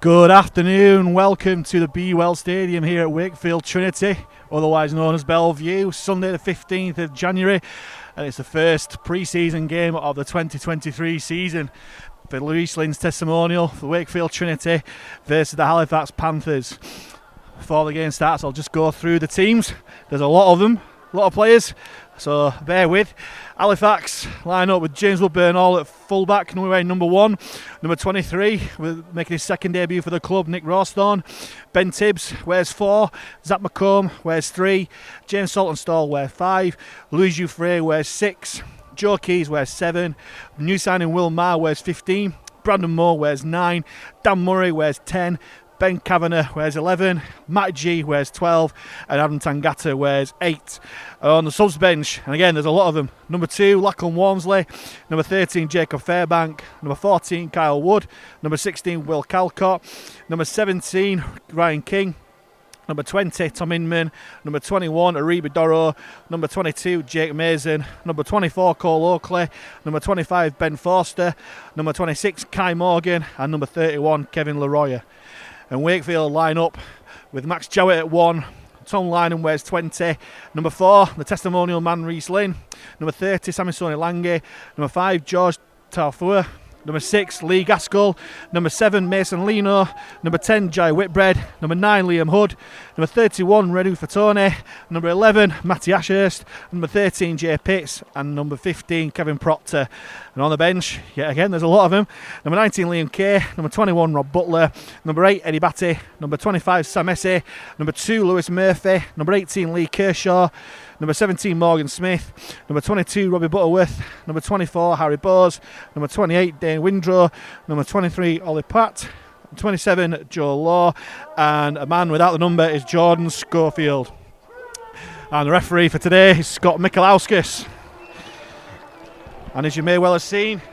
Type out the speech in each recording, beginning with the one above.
Good afternoon, welcome to the Be Well Stadium here at Wakefield Trinity, otherwise known as Bellevue, Sunday the 15th of January, and it's the first pre-season game of the 2023 season for Reece Lyne's Testimonial for Wakefield Trinity versus the Halifax Panthers. Before the game starts, I'll just go through the teams. There's a lot of them, a lot of players, so bear with. Halifax line up with James Woodburn-Hall at fullback, number 1. Number 23, making his second debut for the club, Nick Rawsthorne. Ben Tibbs wears 4. Zach McComb wears 3. James Saltonstall wears 5. Louis Jouffre wears 6. Joe Keys wears 7. New signing Will Maher wears 15. Brandon Moore wears 9. Dan Murray wears 10. Ben Kavanagh wears 11, Matt G wears 12, and Adam Tangata wears 8. On the subs bench, and again there's a lot of them, number 2 Lachlan Walmsley, number 13 Jacob Fairbank, number 14 Kyle Wood, number 16 Will Calcott, number 17 Ryan King, number 20 Tom Inman, number 21 Ariba Doro, number 22 Jake Mason, number 24 Cole Oakley, number 25 Ben Forster, number 26 Kai Morgan, and number 31 Kevin Leroy. And Wakefield line up with Max Jowett at 1, Tom Lynham wears 20, number 4 the testimonial man Reece Lyne, number 30 Samisoni Lange, number 5 George Taufua, number 6 Lee Gaskell, number 7 Mason Lino, number 10 Jai Whitbread, number 9 Liam Hood, number 31 Redu Fatone, number 11 Matty Ashurst, number 13 Jay Pitts, and number 15 Kevin Proctor. And on the bench, yet again there's a lot of them, number 19 Liam Kay, number 21 Rob Butler, number 8 Eddie Batty, number 25 Sam Essie, number 2 Lewis Murphy, number 18 Lee Kershaw, number 17 Morgan Smith, number 22 Robbie Butterworth, number 24 Harry Bowes, number 28 Dane Windrow, number 23 Ollie Pratt, 27 Joe Law, and a man without the number is Jordan Schofield. And the referee for today is Scott Michalauskas. And as you may well have seen,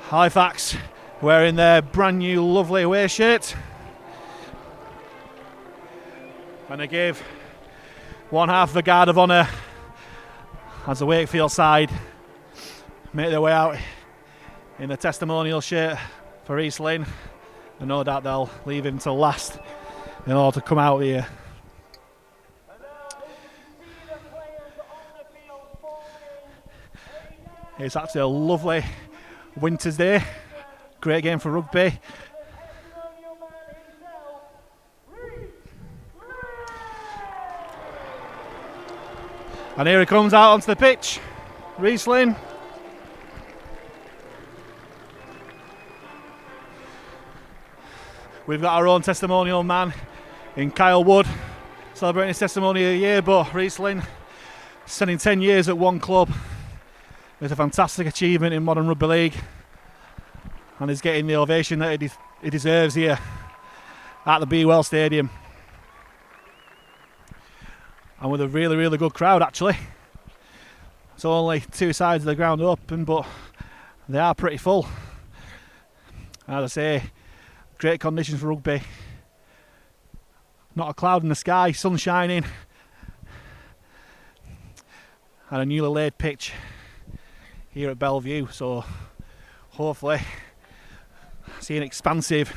Halifax wearing their brand new lovely away shirt, and they gave one half of the guard of honour as the Wakefield side make their way out in the testimonial shirt for Reece Lyne, and no doubt they'll leave him till last in order to come out here. It's actually a lovely winter's day, great game for rugby. And here he comes out onto the pitch, Reece Lyne. We've got our own testimonial man in Kyle Wood, celebrating his testimony of the year, but Reece Lyne, spending 10 years at one club, it's a fantastic achievement in modern rugby league, and he's getting the ovation that he deserves here at the Be Well Stadium. And with a really, really good crowd actually. It's only 2 sides of the ground open, but they are pretty full. As I say, great conditions for rugby. Not a cloud in the sky, sun shining, and a newly laid pitch here at Bellevue. So hopefully see an expansive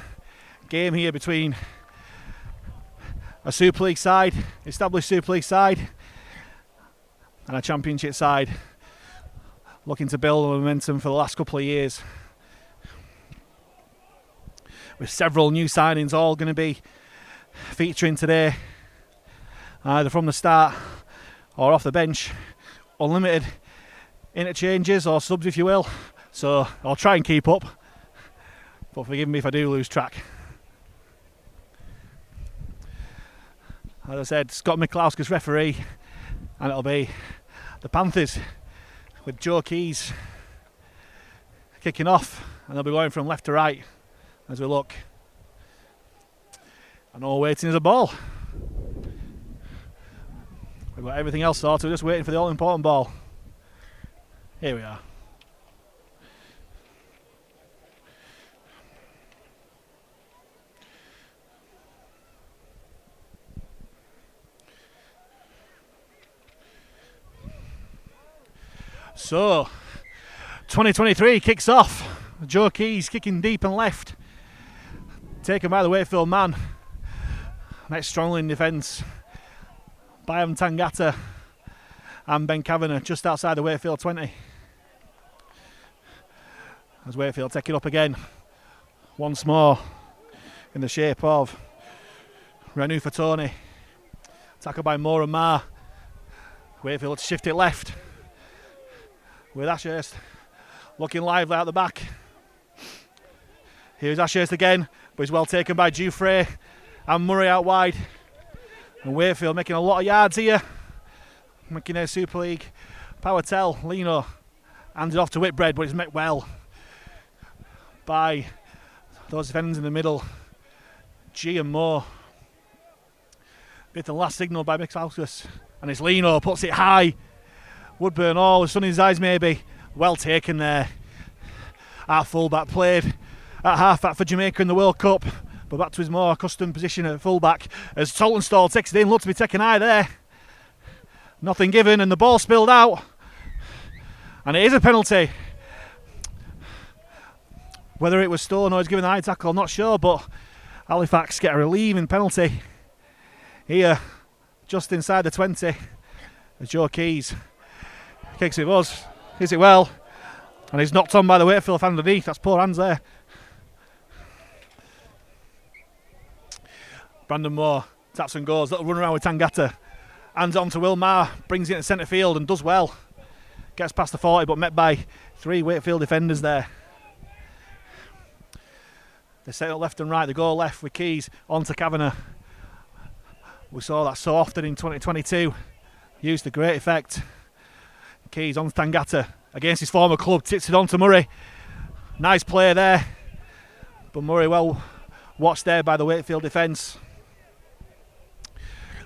game here between a Super League side, established Super League side, and a Championship side looking to build momentum for the last couple of years. With several new signings all going to be featuring today, either from the start or off the bench. Unlimited interchanges or subs if you will, so I'll try and keep up, but forgive me if I do lose track. As I said, Scott Michalauskas referee, and it'll be the Panthers with Joe Keys kicking off, and they'll be going from left to right as we look. And all waiting is a ball. We've got everything else sorted, we're just waiting for the all important ball. Here we are. So, 2023 kicks off. Joe Keys kicking deep and left. taken by the Wakefield man. Met strongly in defence by Evan Tangata and Ben Kavanagh just outside the Wakefield 20. As Wakefield take it up again once more in the shape of Renu Fatoni. Tackled by Moore and Ma. Wakefield shift it left with Ashurst looking lively out the back. Here's Ashurst again, but he's well taken by Dufresne and Murray out wide. And Wakefield making a lot of yards here, making their Super League power tell. Lino handed off to Whitbread, but it's met well by those defenders in the middle, G and Moore. Bit the last signal by Mixalkus, and it's Lino, puts it high. Woodburn Hall, the sun in his eyes maybe. Well taken there. Our fullback played at halfback for Jamaica in the World Cup, but back to his more accustomed position at fullback as Saltonstall takes it in, looked to be taken high there. Nothing given, and the ball spilled out, and it is a penalty. Whether it was Stone or he's given a high tackle, I'm not sure, but Halifax get a relieving penalty here, just inside the 20, as Joe Keys kicks it us, hits it well, and he's knocked on by the Wakefield fan underneath. That's poor hands there. Brandon Moore taps and goes, little run around with Tangata, hands on to Will Maher, brings it into centre field and does well. Gets past the 40, but met by 3 Wakefield defenders there. They set up left and right, they go left with Keys on to Kavanagh. We saw that so often in 2022, used to great effect. Keys on to Tangata against his former club, tips it on to Murray. Nice play there, but Murray well watched there by the Wakefield defence.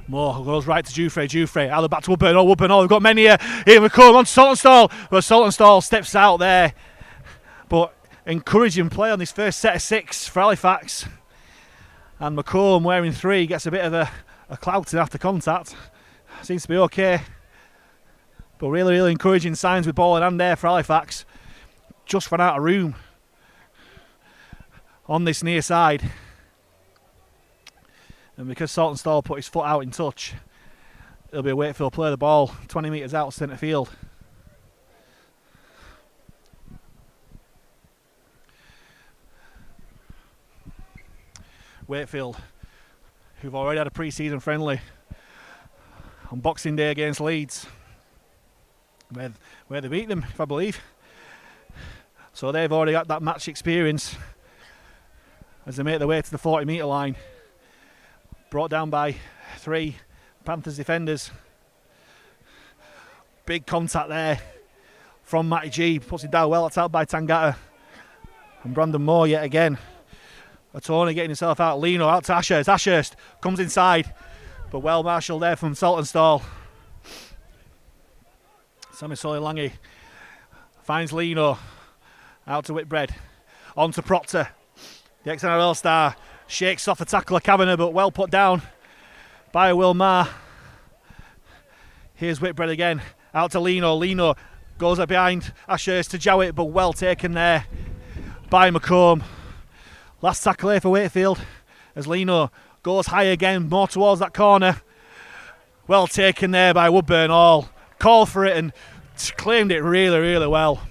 Moore goes right to Dufresne, out the back to Woodburn. We've got many here. Here we come on to Saltonstall, but Saltonstall steps out there. But encouraging play on this first set of 6 for Halifax. And McComb, wearing 3, gets a bit of a clouting after contact. Seems to be okay. But really, really encouraging signs with ball in hand there for Halifax. Just ran out of room on this near side. And because Saltonstall put his foot out in touch, it'll be a Wakefield play the ball 20 metres out centre field. Wakefield, who've already had a pre-season friendly on Boxing Day against Leeds, where they beat them, if I believe. So they've already got that match experience as they make their way to the 40 metre line. Brought down by 3 Panthers defenders. Big contact there from Matty G, puts it down well, it's out by Tangata. And Brandon Moore yet again. Attorney getting himself out. Lino out to Ashurst. Ashurst comes inside, but well marshalled there from Saltonstall. Sammy Solilangi finds Lino out to Whitbread. On to Proctor. The ex-NRL star shakes off the tackle of Kavanagh, but well put down by Will Maher. Here's Whitbread again. Out to Lino. Lino goes up behind Ashurst to Jowett, but well taken there by McComb. Last tackle here for Wakefield as Lino goes high again, more towards that corner. Well taken there by Woodburn Hall. Called for it and claimed it really, really well.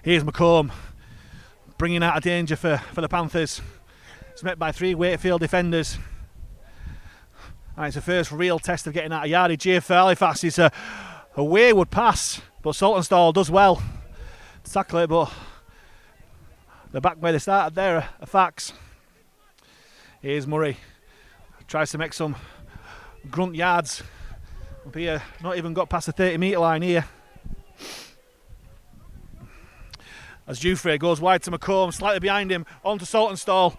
Here's McComb bringing out a danger for the Panthers. It's met by 3 Wakefield defenders. And it's the first real test of getting out of yardage here for Halifax. It's a wayward pass, but Saltonstall does well to tackle it, but they're back where they started there, a fax. Here's Murray. Tries to make some grunt yards up here. Not even got past the 30 metre line here. As Dufresne goes wide to McComb, slightly behind him, onto Saltonstall.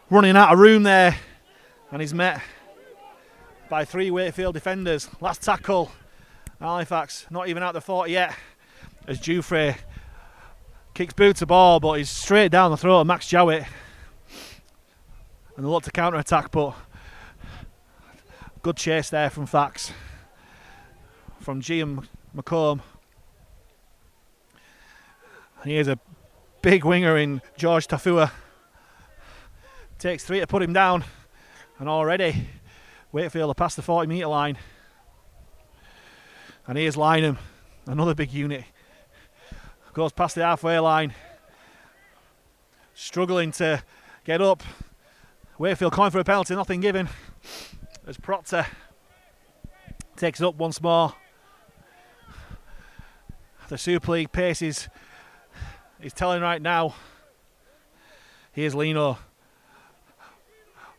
Running out of room there. And he's met by 3 Wakefield defenders. Last tackle. Halifax not even out the 40 yet. As Dufresne kicks boot to ball, but he's straight down the throat of Max Jowett. And they look to counter-attack, but good chase there from Fax. From G and McComb. And here's a big winger in George Tafua. Takes 3 to put him down. And already Wakefield are past the 40-metre line. And here's Lyne, another big unit. Goes past the halfway line. Struggling to get up. Wakefield calling for a penalty, nothing given. As Proctor takes it up once more. The Super League pace is telling right now. Here's Lino.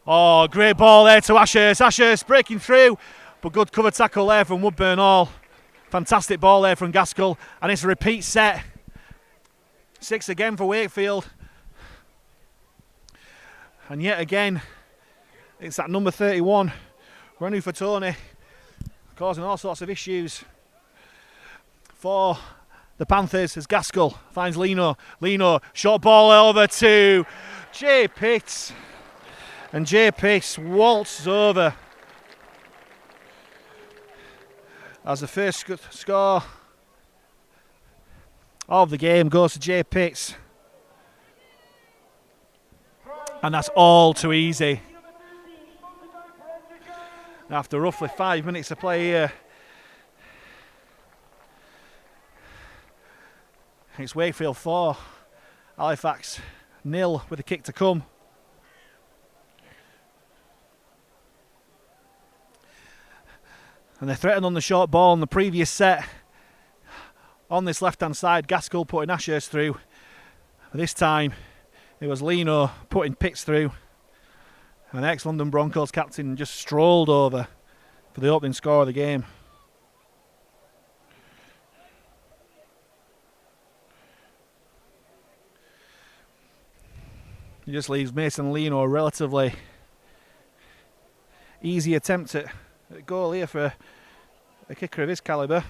Oh, great ball there to Ashurst. Ashurst breaking through, but good cover tackle there from Woodburn Hall. Fantastic ball there from Gaskell, and it's a repeat set. 6 again for Wakefield. And yet again, it's that number 31, Renu Fatoni, causing all sorts of issues for the Panthers as Gaskell finds Lino. Lino, short ball over to Jay Pitts. And Jay Pitts waltzes over as the first score of the game goes to Jay Pitts. And that's all too easy. After roughly 5 minutes of play here, it's Wakefield 4, Halifax 0 with a kick to come. And they threatened on the short ball in the previous set. On this left-hand side, Gaskell putting Ashurst through. This time, it was Lino putting Pitts through. And ex-London Broncos captain just strolled over for the opening score of the game. He just leaves Mason Lino a relatively easy attempt at goal here for a kicker of his calibre.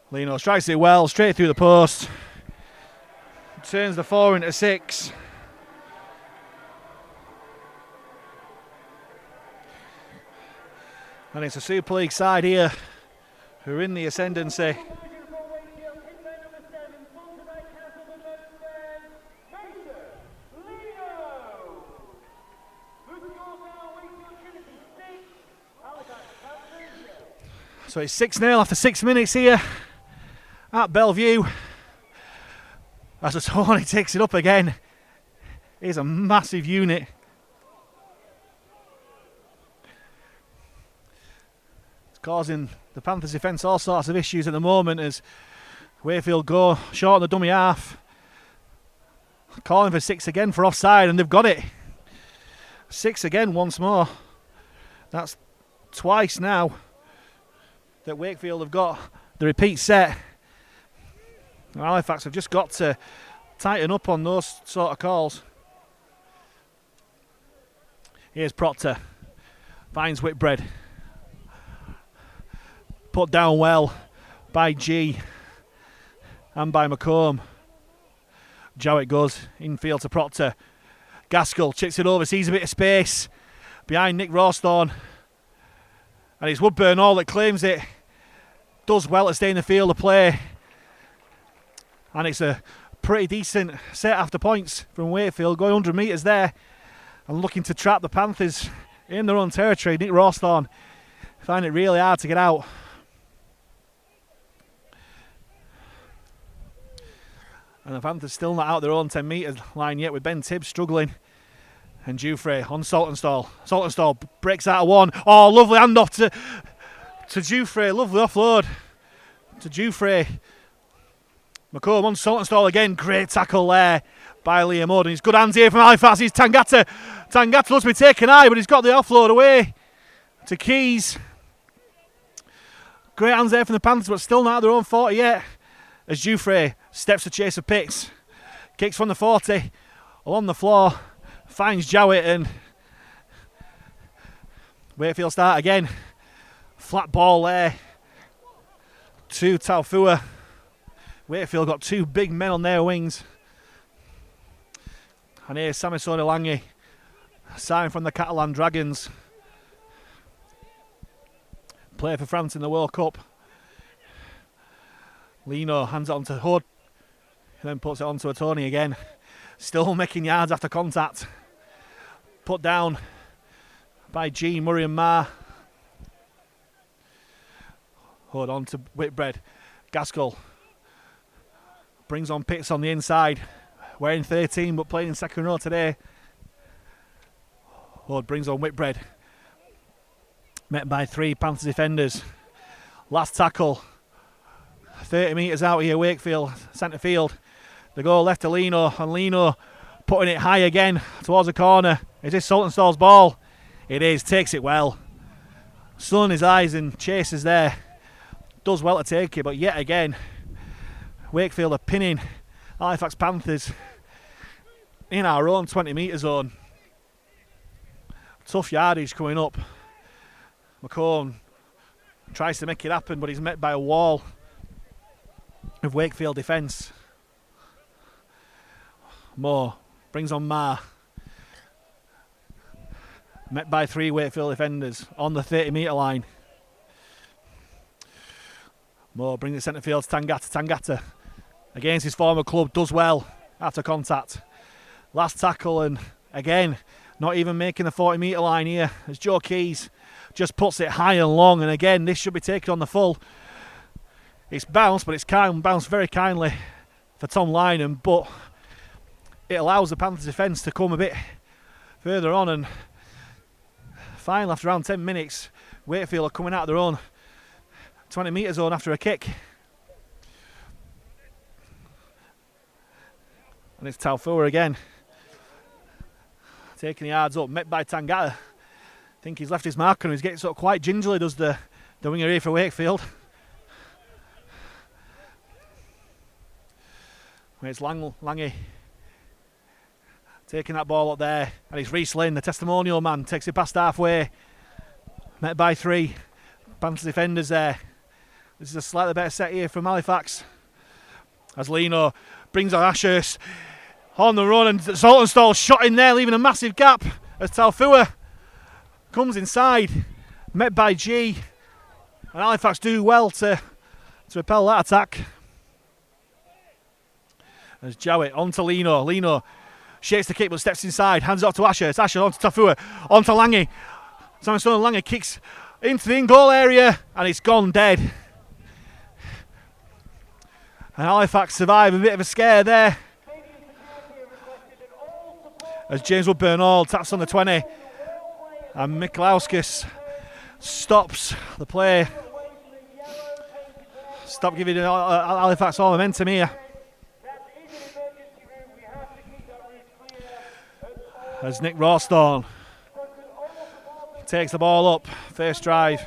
Lino strikes it well, straight through the post. Turns the 4 into 6. And it's a Super League side here who are in the ascendancy. So it's 6-0 after 6 minutes here at Bellevue. As Tony takes it up again. He's a massive unit. It's causing the Panthers defence all sorts of issues at the moment as Wakefield go short on the dummy half. Calling for 6 again for offside, and they've got it. 6 again once more. That's twice now that Wakefield have got the repeat set. Halifax have just got to tighten up on those sort of calls. Here's Proctor. Finds Whitbread. Put down well by G and by McComb. Jowett goes infield to Proctor. Gaskell chips it over, sees a bit of space behind Nick Rawsthorne. And it's Woodburn Hall that claims it. Does well to stay in the field of play. And it's a pretty decent set after points from Wakefield, going 100 metres there and looking to trap the Panthers in their own territory. Nick Rawsthorne find it really hard to get out. And the Panthers still not out their own 10 metre line yet, with Ben Tibbs struggling. And Dufresne on Saltonstall. Saltonstall breaks out of one. Oh, lovely handoff to Dufresne. Lovely offload to Dufresne. McComb on Saltonstall again. Great tackle there by Liam Oden. He's good hands here from Halifax. He's Tangata. Tangata looks to be taken high, but he's got the offload away to Keys. Great hands there from the Panthers, but still not at their own 40 yet. As Dufresne steps to chase of Pitts. Kicks from the 40 along the floor. Finds Jowett, and Wakefield start again. Flat ball there to Taufua. Wakefield got 2 big men on their wings. And here's Samisoni Lange, sign from the Catalan Dragons. play for France in the World Cup. Lino hands it on to Hood, then puts it on to Tony again. Still making yards after contact. Put down by G, Murray and Ma. Hood on to Whitbread. Gaskell brings on Pitts on the inside. Wearing 13 but playing in second row today. Hood brings on Whitbread. Met by 3 Panthers defenders. Last tackle. 30 metres out here, Wakefield, centre field. The goal left to Lino, and Lino putting it high again towards the corner. Is this Saltonstall's ball? It is, takes it well. Sun his eyes and chases there. Does well to take it, but yet again, Wakefield are pinning Halifax Panthers in our own 20 metre zone. Tough yardage coming up. McCone tries to make it happen, but he's met by a wall of Wakefield defence. Moore brings on Ma. Met by 3 Wakefield defenders on the 30 metre line. Moore brings it centre field to Tangata. Tangata against his former club does well after contact. Last tackle, and again not even making the 40 metre line here as Joe Keys just puts it high and long, and again this should be taken on the full. It's bounced, but it's bounced very kindly for Tom Lyne, but it allows the Panthers defence to come a bit further on, and finally after around 10 minutes Wakefield are coming out of their own 20 metre zone after a kick. And it's Taufua again. Taking the yards up, met by Tangata. I think he's left his mark on him. He's getting sort of quite gingerly, does the winger here for Wakefield. It's Lange taking that ball up there, and it's Reece Lyne, the testimonial man, takes it past halfway. Met by 3 Panthers defenders there. This is a slightly better set here from Halifax. As Lino brings on Ashurst on the run, and Saltonstall shot in there, leaving a massive gap as Taufua comes inside. Met by G, and Halifax do well to repel that attack. As Jowett on to Lino. Lino shakes the kick but steps inside, hands it off to Ashurst. Ashurst on to Taufua, on to Lange. Simon Lange kicks into the in-goal area, and it's gone dead. And Halifax survive a bit of a scare there as James Woodburn-Hall taps on the 20, and Miklauskas stops the play. Stop giving Halifax all momentum here. As Nick Rawstorn takes the ball up, first drive.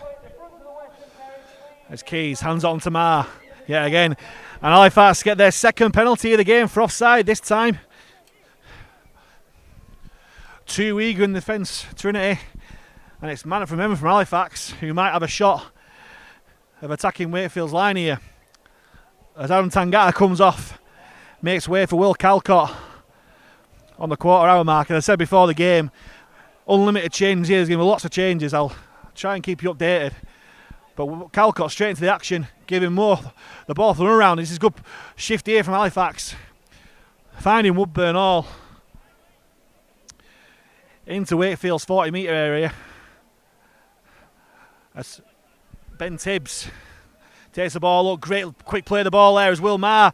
As Keys hands on to Ma, yet again. And Halifax get their second penalty of the game for offside this time. Too eager in defence, Trinity. And it's man from Emma from Halifax who might have a shot of attacking Wakefield's line here. As Aaron Tangata comes off, makes way for Will Calcott on the quarter hour mark. And I said before the game, unlimited changes here. There's going to be lots of changes. I'll try and keep you updated. But Calcott straight into the action, giving more the ball to run around. This is a good shift here from Halifax. Finding Woodburn-Hall into Wakefield's 40 metre area. As Ben Tibbs takes the ball up. Great quick play of the ball there as Will Maher.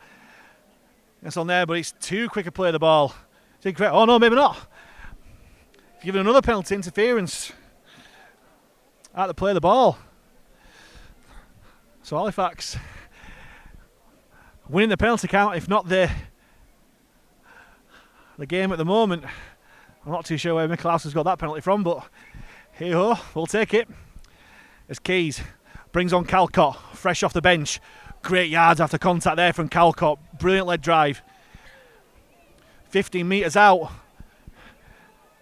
It's on there, but it's too quick a play of the ball. Oh no, maybe not. Giving another penalty, interference at the play of the ball. So Halifax winning the penalty count, if not the game at the moment. I'm not too sure where Miklaus has got that penalty from, but hey-ho, we'll take it. As Keys brings on Calcott, fresh off the bench. Great yards after contact there from Calcott. Brilliant lead drive. 15 metres out.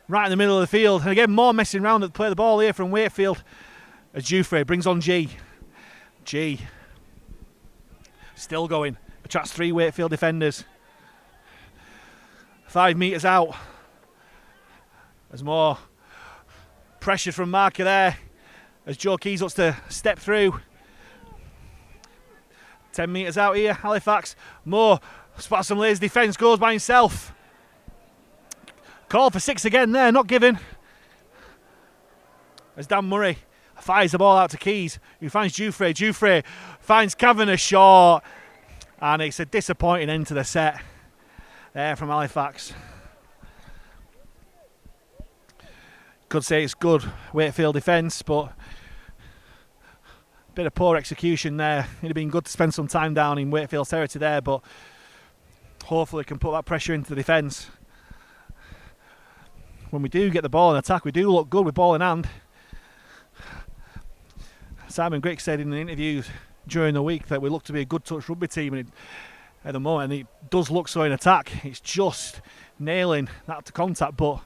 Right in the middle of the field. And again, more messing around at the play of the ball here from Wakefield. As Jouffre brings on G. G. Still going. Attracts 3 Wakefield defenders. 5 metres out. There's more pressure from Marker there. as Joe Keys looks to step through. 10 metres out here, Halifax. Moore spots some lazy defence, goes by himself. Call for 6 again there, not given. As Dan Murray fires the ball out to Keys, who finds Jufre. Jufre finds Kavanagh short. And it's a disappointing end to the set there from Halifax. Could say it's good Wakefield defence, but a bit of poor execution there. It'd have been good to spend some time down in Wakefield's territory there, but hopefully can put that pressure into the defence. When we do get the ball in attack, we do look good with ball in hand. Simon Grick said in an interview during the week that we look to be a good touch rugby team, and at the moment it does look so in attack. It's just nailing that to contact, but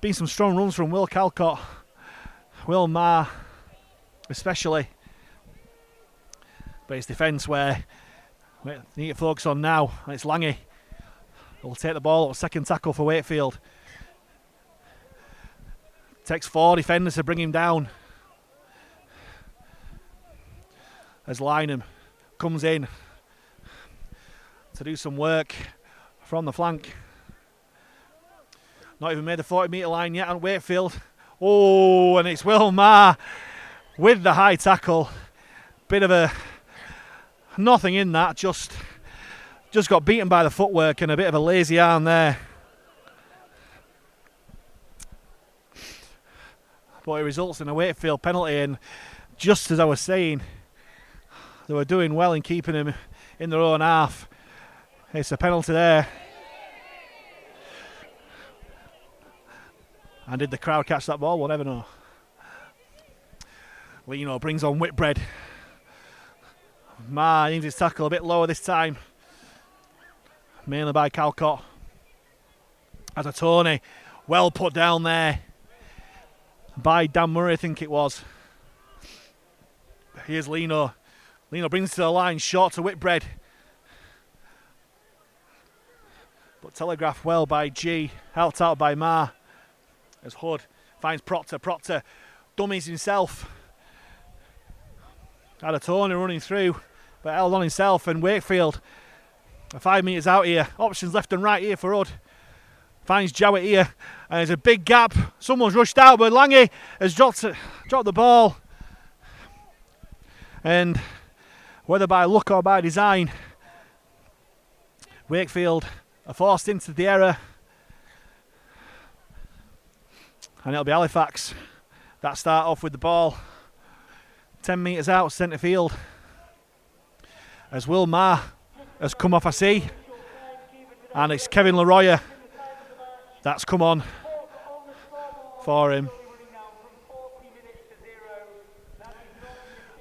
been some strong runs from Will Calcott, Will Marr especially, but it's defence where we need to focus on now, and it's Lange who'll take the ball up. Second tackle for Wakefield. Takes 4 defenders to bring him down as Lyne comes in to do some work from the flank. Not even made the 40 metre line yet on Wakefield. Oh, and it's Will Marr with the high tackle. Bit of a nothing in that, just got beaten by the footwork and a bit of a lazy arm there. But it results in a Wakefield penalty, and just as I was saying, they were doing well in keeping him in their own half. It's a penalty there. And did the crowd catch that ball? We'll never know. Lino brings on Whitbread. Marr needs his tackle a bit lower this time. Mainly by Calcott. As a Tony, well put down there by Dan Murray, I think it was. Here's Lino. Lino brings it to the line, short to Whitbread. But telegraphed well by G, helped out by Marr. As Hood finds Proctor. Proctor dummies himself. Had a Tony running through, but held on himself, and Wakefield 5 metres out here. Options left and right here for Hood. Finds Jowett here, and there's a big gap. Someone's rushed out, but Lange has dropped the ball. And whether by luck or by design, Wakefield are forced into the error. And it'll be Halifax that start off with the ball 10 metres out centre field, as Will Marr has come off a C, and it's Kevin Leroyer that's come on for him.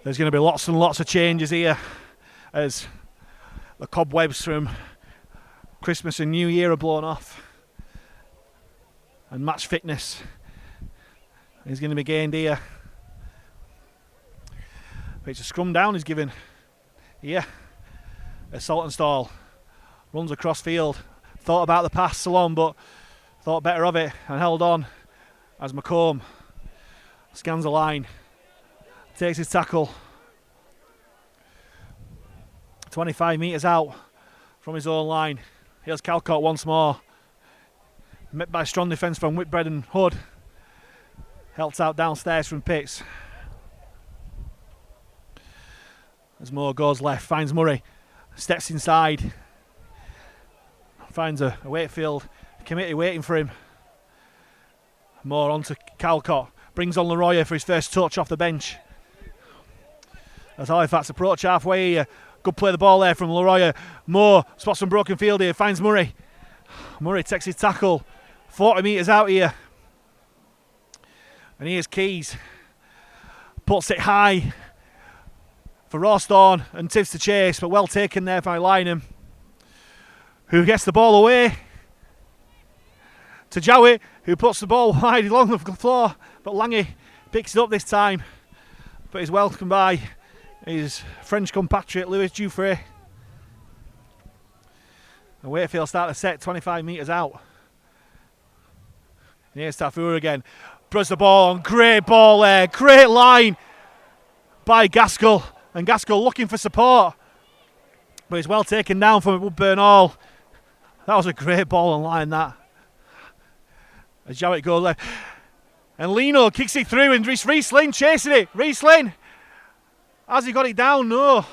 There's going to be lots and lots of changes here as the cobwebs from Christmas and New Year are blown off, and match fitness is going to be gained here. But it's a scrum down is given here as Saltonstall runs across field. Thought about the pass Salon, but thought better of it and held on as McComb scans the line, takes his tackle 25 metres out from his own line. Here's Calcott once more, met by strong defence from Whitbread and Hood, helped out downstairs from Pitts. As Moore goes left, finds Murray, steps inside, finds a Wakefield committee waiting for him. Moore on to Calcott, brings on Leroyer for his first touch off the bench. As Halifax approach halfway here, good play the ball there from Leroyer. Moore spots some broken field here, finds Murray. Murray takes his tackle 40 metres out here. And here's Keys, puts it high for Rawstorn and Tibbs to chase, but well taken there by Lyne, who gets the ball away to Jowett, who puts the ball wide along the floor, but Lange picks it up this time, but is welcomed by his French compatriot Louis Jufre. And Wakefield start the set 25 metres out. And here's Tafur again. Throws the ball on. Great ball there. Great line by Gaskell. And Gaskell looking for support. But he's well taken down from Woodburn Hall. That was a great ball and line, that. As Jarrett goes left. And Lino kicks it through and Reece Lyne chasing it. Reece Lyne. Has he got it down? No.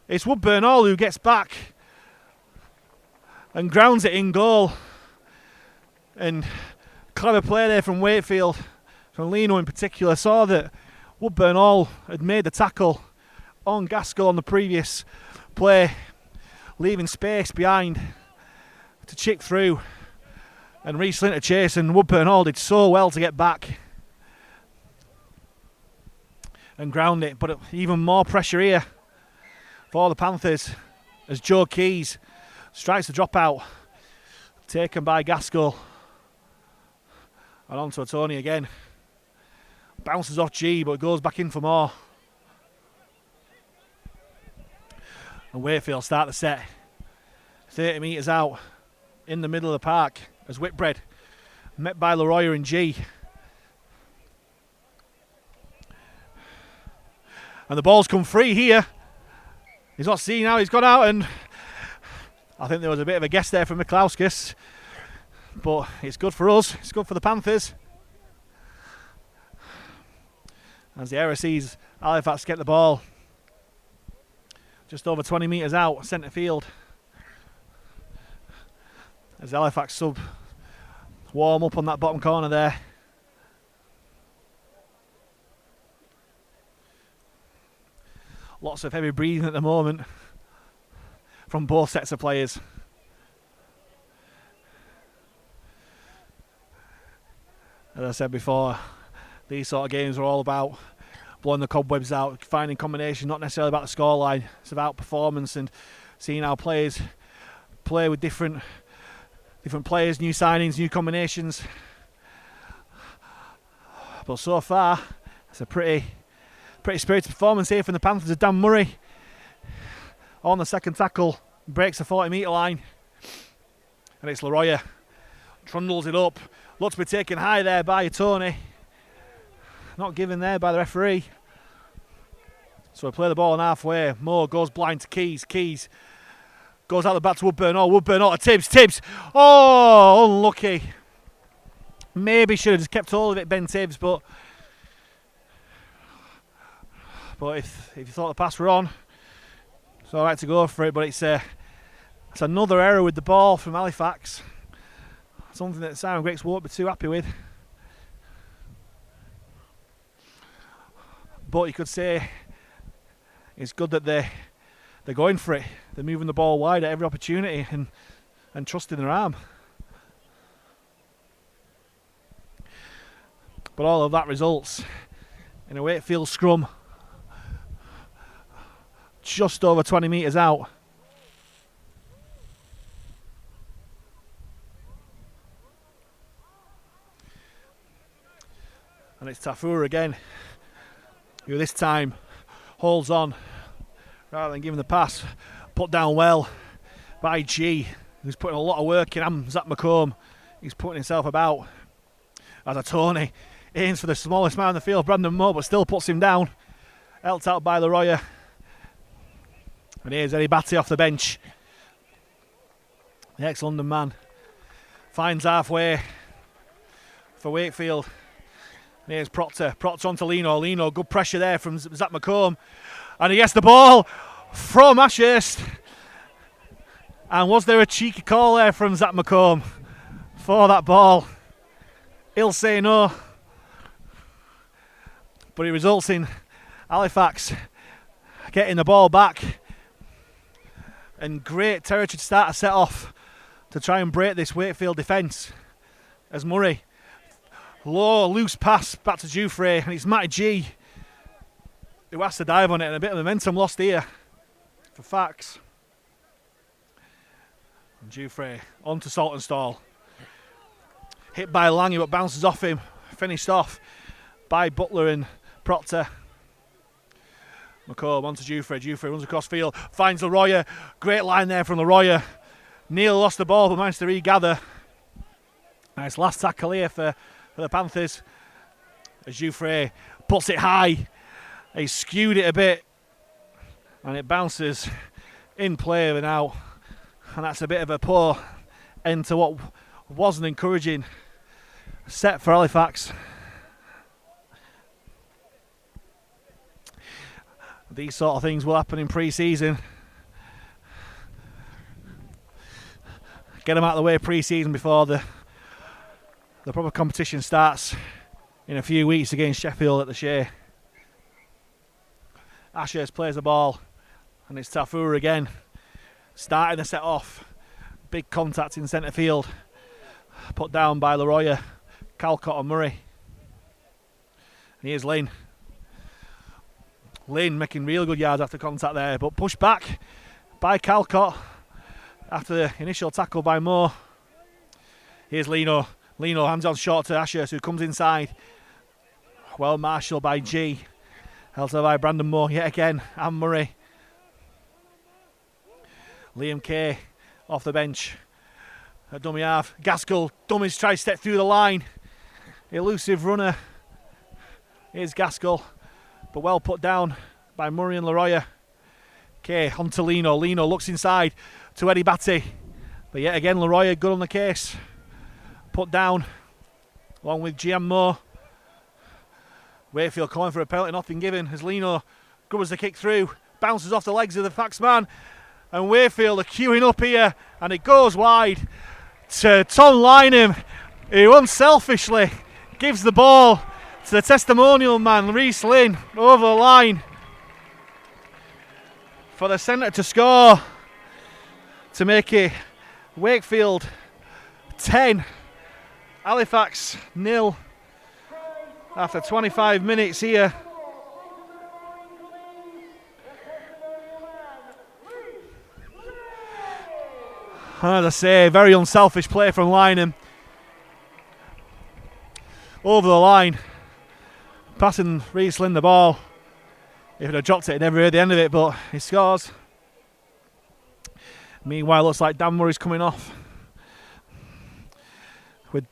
It's Woodburn Hall who gets back and grounds it in goal. And clever play there from Wakefield, from Lino in particular. Saw that Woodburn Hall had made the tackle on Gaskell on the previous play, leaving space behind to chip through. And Reece Lyne to chase, and Woodburn Hall did so well to get back and ground it. But even more pressure here for the Panthers as Joe Keys strikes the dropout, taken by Gaskell. And on to Tony again. Bounces off G, but goes back in for more. And Wakefield start the set. 30 metres out in the middle of the park as Whitbread met by Leroy and G. And the ball's come free here. He's not seen now, he's gone out, and I think there was a bit of a guess there from Miklauskis. But it's good for us, it's good for the Panthers. As the error sees Halifax get the ball just over 20 metres out, centre field. As Halifax sub warm up on that bottom corner there. Lots of heavy breathing at the moment from both sets of players. As I said before, these sort of games are all about blowing the cobwebs out, finding combination, not necessarily about the scoreline. It's about performance and seeing how players play with different players, new signings, new combinations. But so far, it's a pretty spirited performance here from the Panthers. Of Dan Murray on the second tackle, breaks the 40 metre line, and it's Leroy trundles it up. Looks to be taken high there by Tony. Not given there by the referee. So we play the ball on halfway. Moore goes blind to Keys. Keys goes out the back to Woodburn Hall. Woodburn Hall to Tibbs. Tibbs. Oh, unlucky. Maybe should have just kept hold of it, Ben Tibbs, but if you thought the pass were on, it's alright to go for it, but it's another error with the ball from Halifax. Something that Simon Griggs won't be too happy with. But you could say it's good that they're going for it. They're moving the ball wide at every opportunity and trusting their arm. But all of that results in a Wakefield scrum just over 20 metres out. And it's Tafur again, who this time holds on rather than giving the pass. Put down well by G, who's putting a lot of work in. Zach McComb, he's putting himself about. As a Tony aims for the smallest man in the field, Brandon Moore, but still puts him down. Helped out by Leroy. And here's Eddie Batty off the bench. The ex-London man finds halfway for Wakefield. And here's Proctor. Proctor onto Lino. Lino, good pressure there from Zach McComb. And he gets the ball from Ashurst. And was there a cheeky call there from Zach McComb for that ball? He'll say no. But it results in Halifax getting the ball back. And great territory to start a set off to try and break this Wakefield defence. As Murray, low, loose pass back to Jufrey, and it's Matty G who has to dive on it, and a bit of momentum lost here for Fax. And Jufrey on to Saltonstall. Hit by Lange, but bounces off him. Finished off by Butler and Proctor. McComb on to Jufrey. Jufrey runs across field, finds Leroy. Great line there from Leroy. Neil lost the ball but managed to regather. Nice last tackle here for the Panthers. as Jouffre puts it high. He skewed it a bit and it bounces in play and out, and that's a bit of a poor end to what was an encouraging set for Halifax. These sort of things will happen in pre-season. Get them out of the way pre-season before the proper competition starts in a few weeks against Sheffield at the Shea. Ashurst plays the ball and it's Tafur again, starting the set off. Big contact in centre field, put down by Leroy, Calcott and Murray. And here's Lyne. Lyne making real good yards after contact there, but pushed back by Calcott after the initial tackle by Moore. Here's Lino. Lino hands on short to Ashurst, who comes inside. Well marshalled by G. Held by Brandon Moore yet again, and Murray. Liam Kay off the bench. A dummy half. Gaskell, dummies, tries to step through the line. Elusive runner. Here's Gaskell, but well put down by Murray and Leroy. Kay on to Lino. Lino looks inside to Eddie Batty, but yet again Leroy good on the case. Put down along with GM Moore. Wakefield calling for a penalty, nothing given as Lino covers the kick through, bounces off the legs of the Fax man, and Wakefield are queuing up here, and it goes wide to Tom Lynham, who unselfishly gives the ball to the testimonial man Reece Lyne over the line for the centre to score, to make it Wakefield 10, Halifax 0. After 25 minutes here. As I say, very unselfish play from Lynham. Over the line. Passing Reece Lyne the ball. If it had dropped it, he'd never heard the end of it, but he scores. Meanwhile, looks like Dan Murray's coming off. With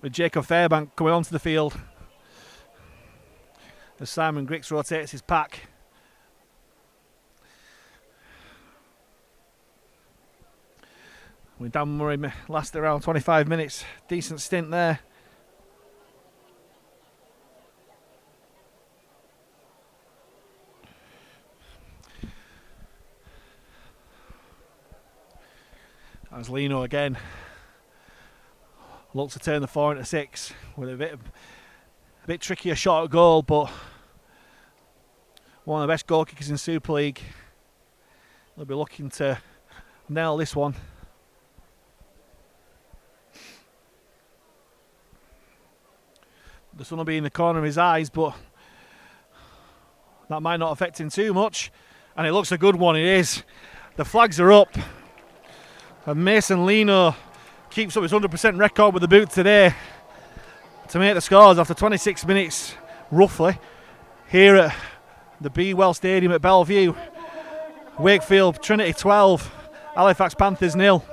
Jacob Fairbank coming onto the field. As Simon Grix rotates his pack. With Dan Murray lasted around 25 minutes. Decent stint there. As Lino again looks to turn the 4 into 6 with a bit trickier shot at goal, but one of the best goal kickers in Super League. They'll be looking to nail this one. The sun will be in the corner of his eyes, but that might not affect him too much. And it looks a good one, it is. The flags are up. And Mason Lino keeps up his 100% record with the boot today to make the scores after 26 minutes, roughly, here at the B Well Stadium at Bellevue. Wakefield Trinity 12, Halifax Panthers 0.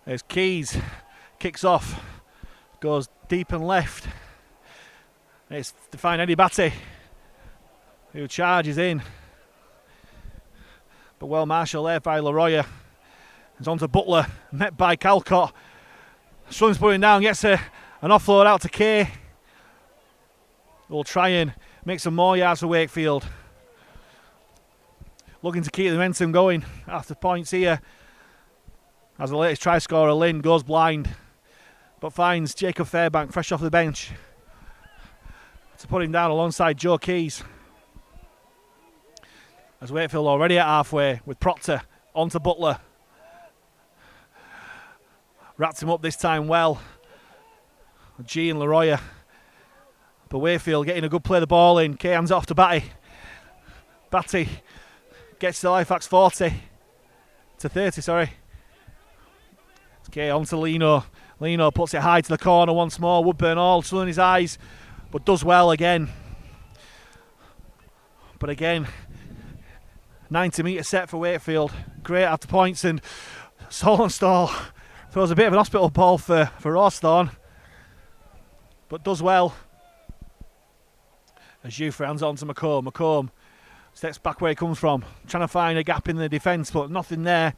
There's Keys, kicks off, goes deep and left. It's to find Eddie Batty, who charges in. But well marshalled there by Leroy. It's on to Butler, met by Calcott. Struns putting down, gets an offload out to Kay. We'll try and make some more yards for Wakefield. Looking to keep the momentum going after points here. As the latest try scorer, Lyne, goes blind, but finds Jacob Fairbank fresh off the bench to put him down alongside Joe Keys. As Wakefield already at halfway with Proctor onto Butler. Wrapped him up this time well. G and Leroy. But Wakefield getting a good play of the ball in. Kay hands it off to Batty. Batty gets to Halifax 40 to 30, sorry. It's Kay on to Lino. Lino puts it high to the corner once more. Woodburn all still in his eyes, but does well again. But again, 90-metre set for Wakefield. Great after points, and Saltonstall throws a bit of an hospital ball for Rawsthorne, but does well. As Jufre hands on to McComb. McComb steps back where he comes from, trying to find a gap in the defence, but nothing there.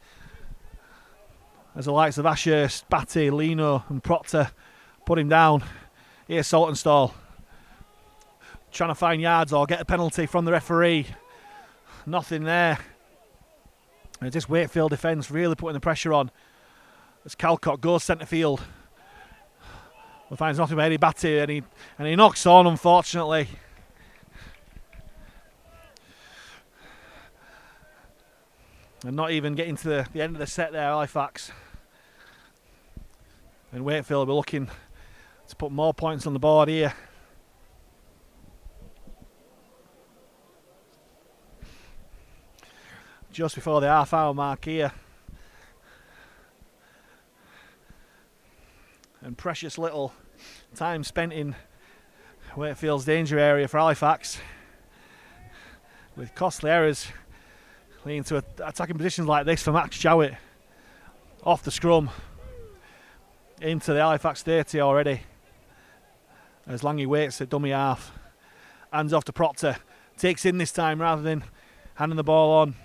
As the likes of Ashurst, Batty, Lino and Proctor put him down. Here's Saltonstall trying to find yards or get a penalty from the referee. Nothing there. And this Wakefield defence really putting the pressure on as Calcott goes centre field. But finds nothing but Eddie Batty, and he knocks on, unfortunately. And not even getting to the end of the set there, Halifax. And Wakefield will be looking to put more points on the board here. Just before the half-hour mark here. And precious little time spent in Wakefield's danger area for Halifax, with costly errors leading to attacking positions like this for Max Jowett off the scrum into the Halifax 30 already, as Langy waits at dummy half. Hands off to Proctor, takes in this time rather than handing the ball on.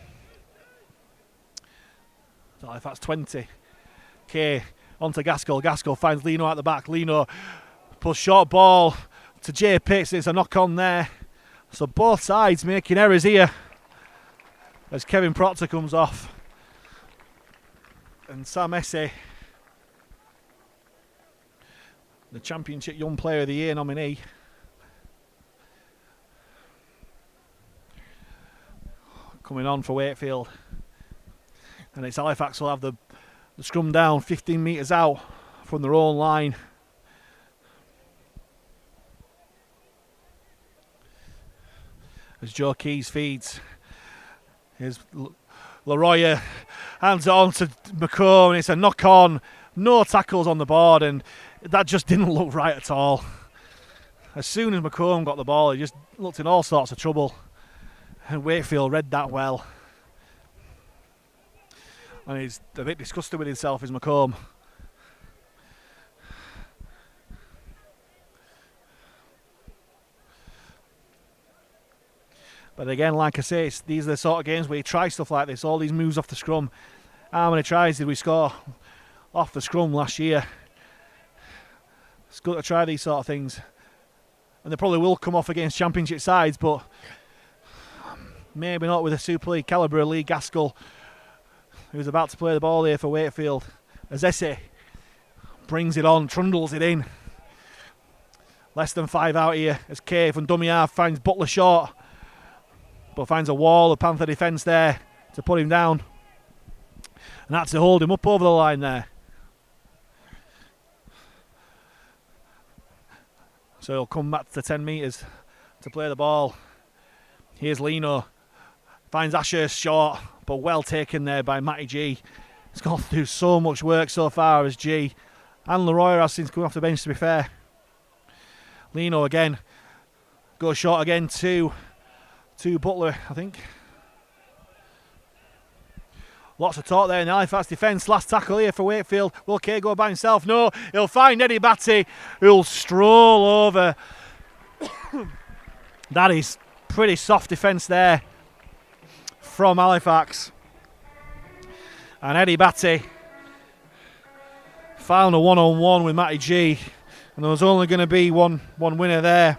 Halifax 20. Kay on to Gaskell. Gaskell finds Lino at the back. Lino pulls short ball to Jay Pitts. It's a knock on there. So both sides making errors here as Kevin Proctor comes off. And Sam Essay, the Championship Young Player of the Year nominee, coming on for Wakefield. And it's Halifax will have the scrum down 15 metres out from their own line. As Joe Keys feeds. Here's Leroy, hands it on to McComb, and it's a knock on. No tackles on the board, and that just didn't look right at all. As soon as McComb got the ball, he just looked in all sorts of trouble. And Wakefield read that well. And he's a bit disgusted with himself, is McComb. But again, like I say, these are the sort of games where you try stuff like this, all these moves off the scrum. How many tries did we score off the scrum last year? It's good to try these sort of things. And they probably will come off against Championship sides, but maybe not with a Super League calibre Lee Gaskell, who's about to play the ball here for Wakefield. As Essay brings it on, trundles it in. Less than 5 out here as Kay from dummy half finds Butler short, but finds a wall of Panther defence there to put him down. And that's to hold him up over the line there. So he'll come back to 10 metres to play the ball. Here's Lino. Finds Ashurst short, but well taken there by Matty G. He's gone through so much work so far as G. And Leroy has since come off the bench, to be fair. Lino again. Goes short again to Butler, I think. Lots of talk there in the Halifax defence. Last tackle here for Wakefield. Will Kay go by himself? No. He'll find Eddie Batty, who'll stroll over. That is pretty soft defence there from Halifax. And Eddie Batty found a one-on-one with Matty G. And there was only going to be one winner there.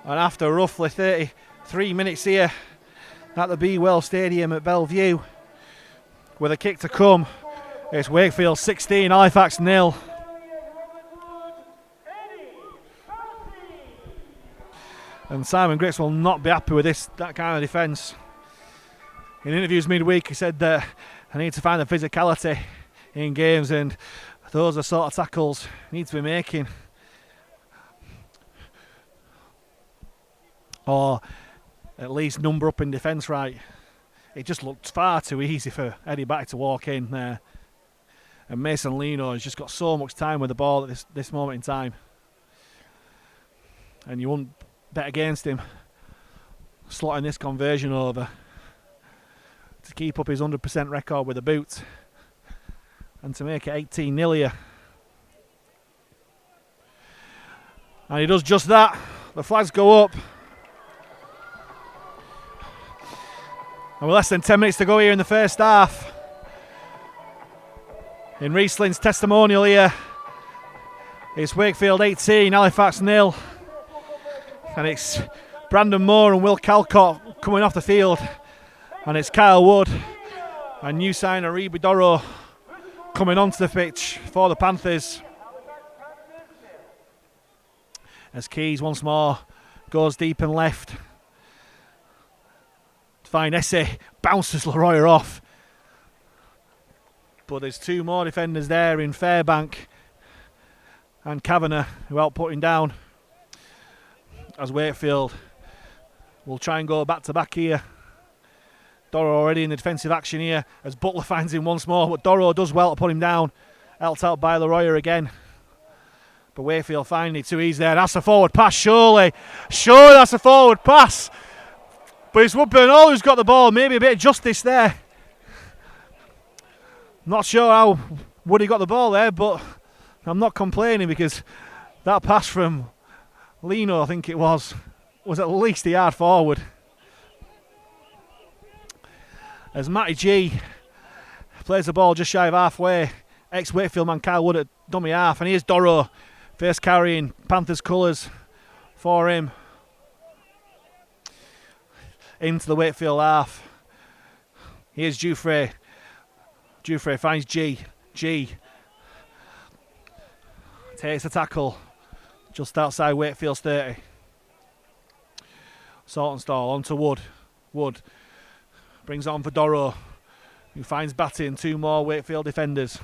And after roughly 33 minutes here at the Be Well Stadium at Bellevue, with a kick to come, it's Wakefield 16, Halifax 0. And Simon Grix will not be happy with that kind of defence. In interviews midweek, he said that I need to find the physicality in games, and those are sort of tackles I need to be making. Or at least number up in defence right. It just looked far too easy for Eddie Batty to walk in there. And Mason Lino has just got so much time with the ball at this moment in time. And you wouldn't bet against him slotting this conversion over to keep up his 100% record with a boot and to make it 18-0 here. And he does just that. The flags go up. And with less than 10 minutes to go here in the first half, in Reece Lyne's testimonial here, it's Wakefield 18, Halifax 0. And it's Brandon Moore and Will Calcott coming off the field. And it's Kyle Wood and new signer Reece Lyne coming onto the pitch for the Panthers. As Keys once more goes deep and left. To find Essay, bounces Leroy off. But there's two more defenders there in Fairbank and Kavanagh who help putting down. As Wakefield will try and go back to back here. Doro already in the defensive action here as Butler finds him once more, but Doro does well to put him down. Helped out by Leroy again. But Wakefield finally too easy there. That's a forward pass, surely. Surely that's a forward pass. But it's Woodburn Hall who's got the ball. Maybe a bit of justice there. Not sure how Woody got the ball there, but I'm not complaining because that pass from Lino, I think it was at least a yard forward. As Matty G plays the ball just shy of halfway. Ex-Wakefield man Kyle Wood at dummy half. And here's Doro, first carrying Panthers colours for him. Into the Wakefield half. Here's Jufrey. Jufrey finds G. G takes a tackle just outside Wakefield's 30. Saltonstall onto Wood. Wood brings it on for Doro, who finds Batty and two more Wakefield defenders.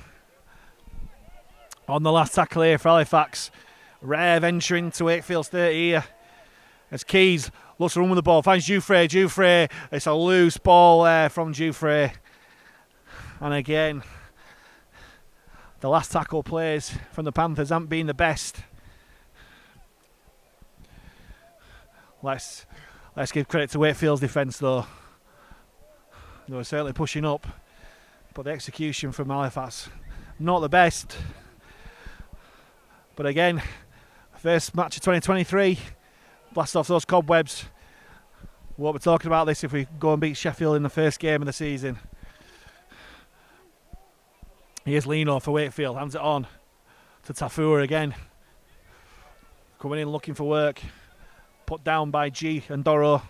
On the last tackle here for Halifax. Rare venture into Wakefield's 30 here. As Keys looks to run with the ball, finds Jufrey. Jufrey, it's a loose ball there from Jufrey. And again, the last tackle plays from the Panthers haven't been the best. Let's give credit to Wakefield's defence though. They were certainly pushing up, but the execution from Halifax, not the best. But again, first match of 2023, blast off those cobwebs. We won't be talking about this if we go and beat Sheffield in the first game of the season. Here's Lino for Wakefield, hands it on to Tafua again. Coming in looking for work. Put down by G and Doro.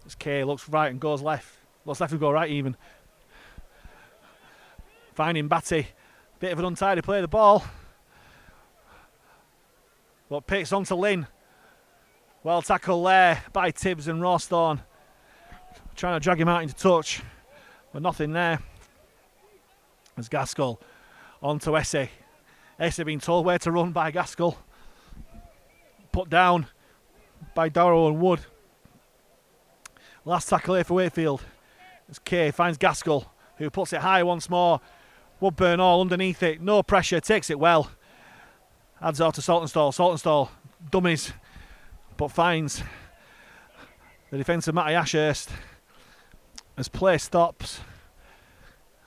As K looks right and goes left. Looks left and go right even. Finding Batty. Bit of an untidy play of the ball. But picks on to Lynn. Well tackled there by Tibbs and Rawsthorne. Trying to drag him out into touch. But nothing there. As Gaskell on to Essay. Essay being told where to run by Gaskell. Put down by Doro and Wood. Last tackle here for Wakefield. As Kay finds Gaskell, who puts it high once more. Woodburn all underneath it. No pressure, takes it well. Adds it off to Saltonstall. Saltonstall dummies, but finds the defence of Matty Ashurst. As play stops,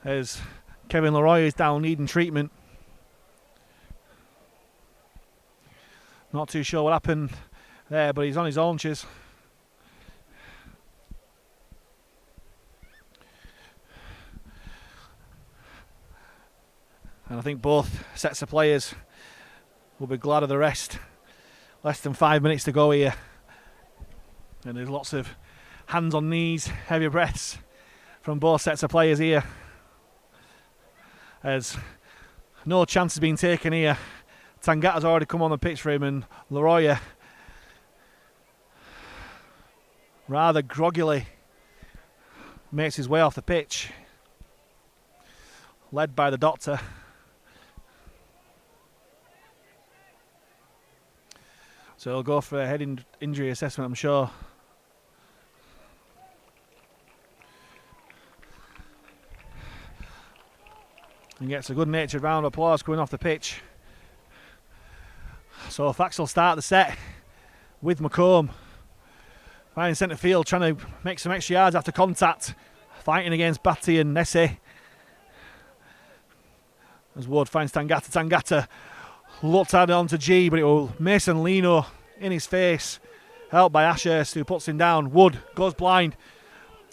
as Kevin Leroy is down needing treatment. Not too sure what happened there, but he's on his haunches. And I think both sets of players will be glad of the rest. Less than 5 minutes to go here. And there's lots of hands on knees, heavy breaths from both sets of players here. As no chance has been taken here. Tangata's already come on the pitch for him, and Leroy rather groggily makes his way off the pitch, led by the doctor. So he'll go for a head injury assessment, I'm sure. And gets a good-natured round of applause coming off the pitch. So Fax will start the set with McComb. Finds centre field, trying to make some extra yards after contact. Fighting against Batty and Nessie. As Wood finds Tangata. Tangata looked at it onto G, but it will Mason Lino in his face. Helped by Ashurst, who puts him down. Wood goes blind.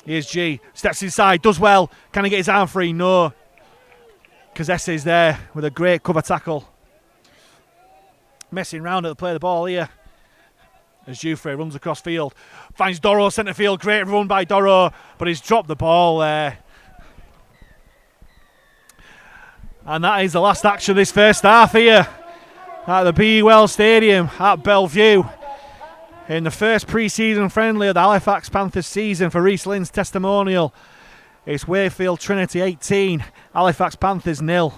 Here's G. Steps inside, does well. Can he get his arm free? No. Because Essie's there with a great cover tackle. Messing around at the play of the ball here. As Jufre runs across field. Finds Doro centre field. Great run by Doro. But he's dropped the ball there. And that is the last action of this first half here at the Be Well Stadium at Bellevue. In the first pre-season friendly of the Halifax Panthers season for Reece Lyne's Testimonial. It's Wakefield Trinity 18, Halifax Panthers 0.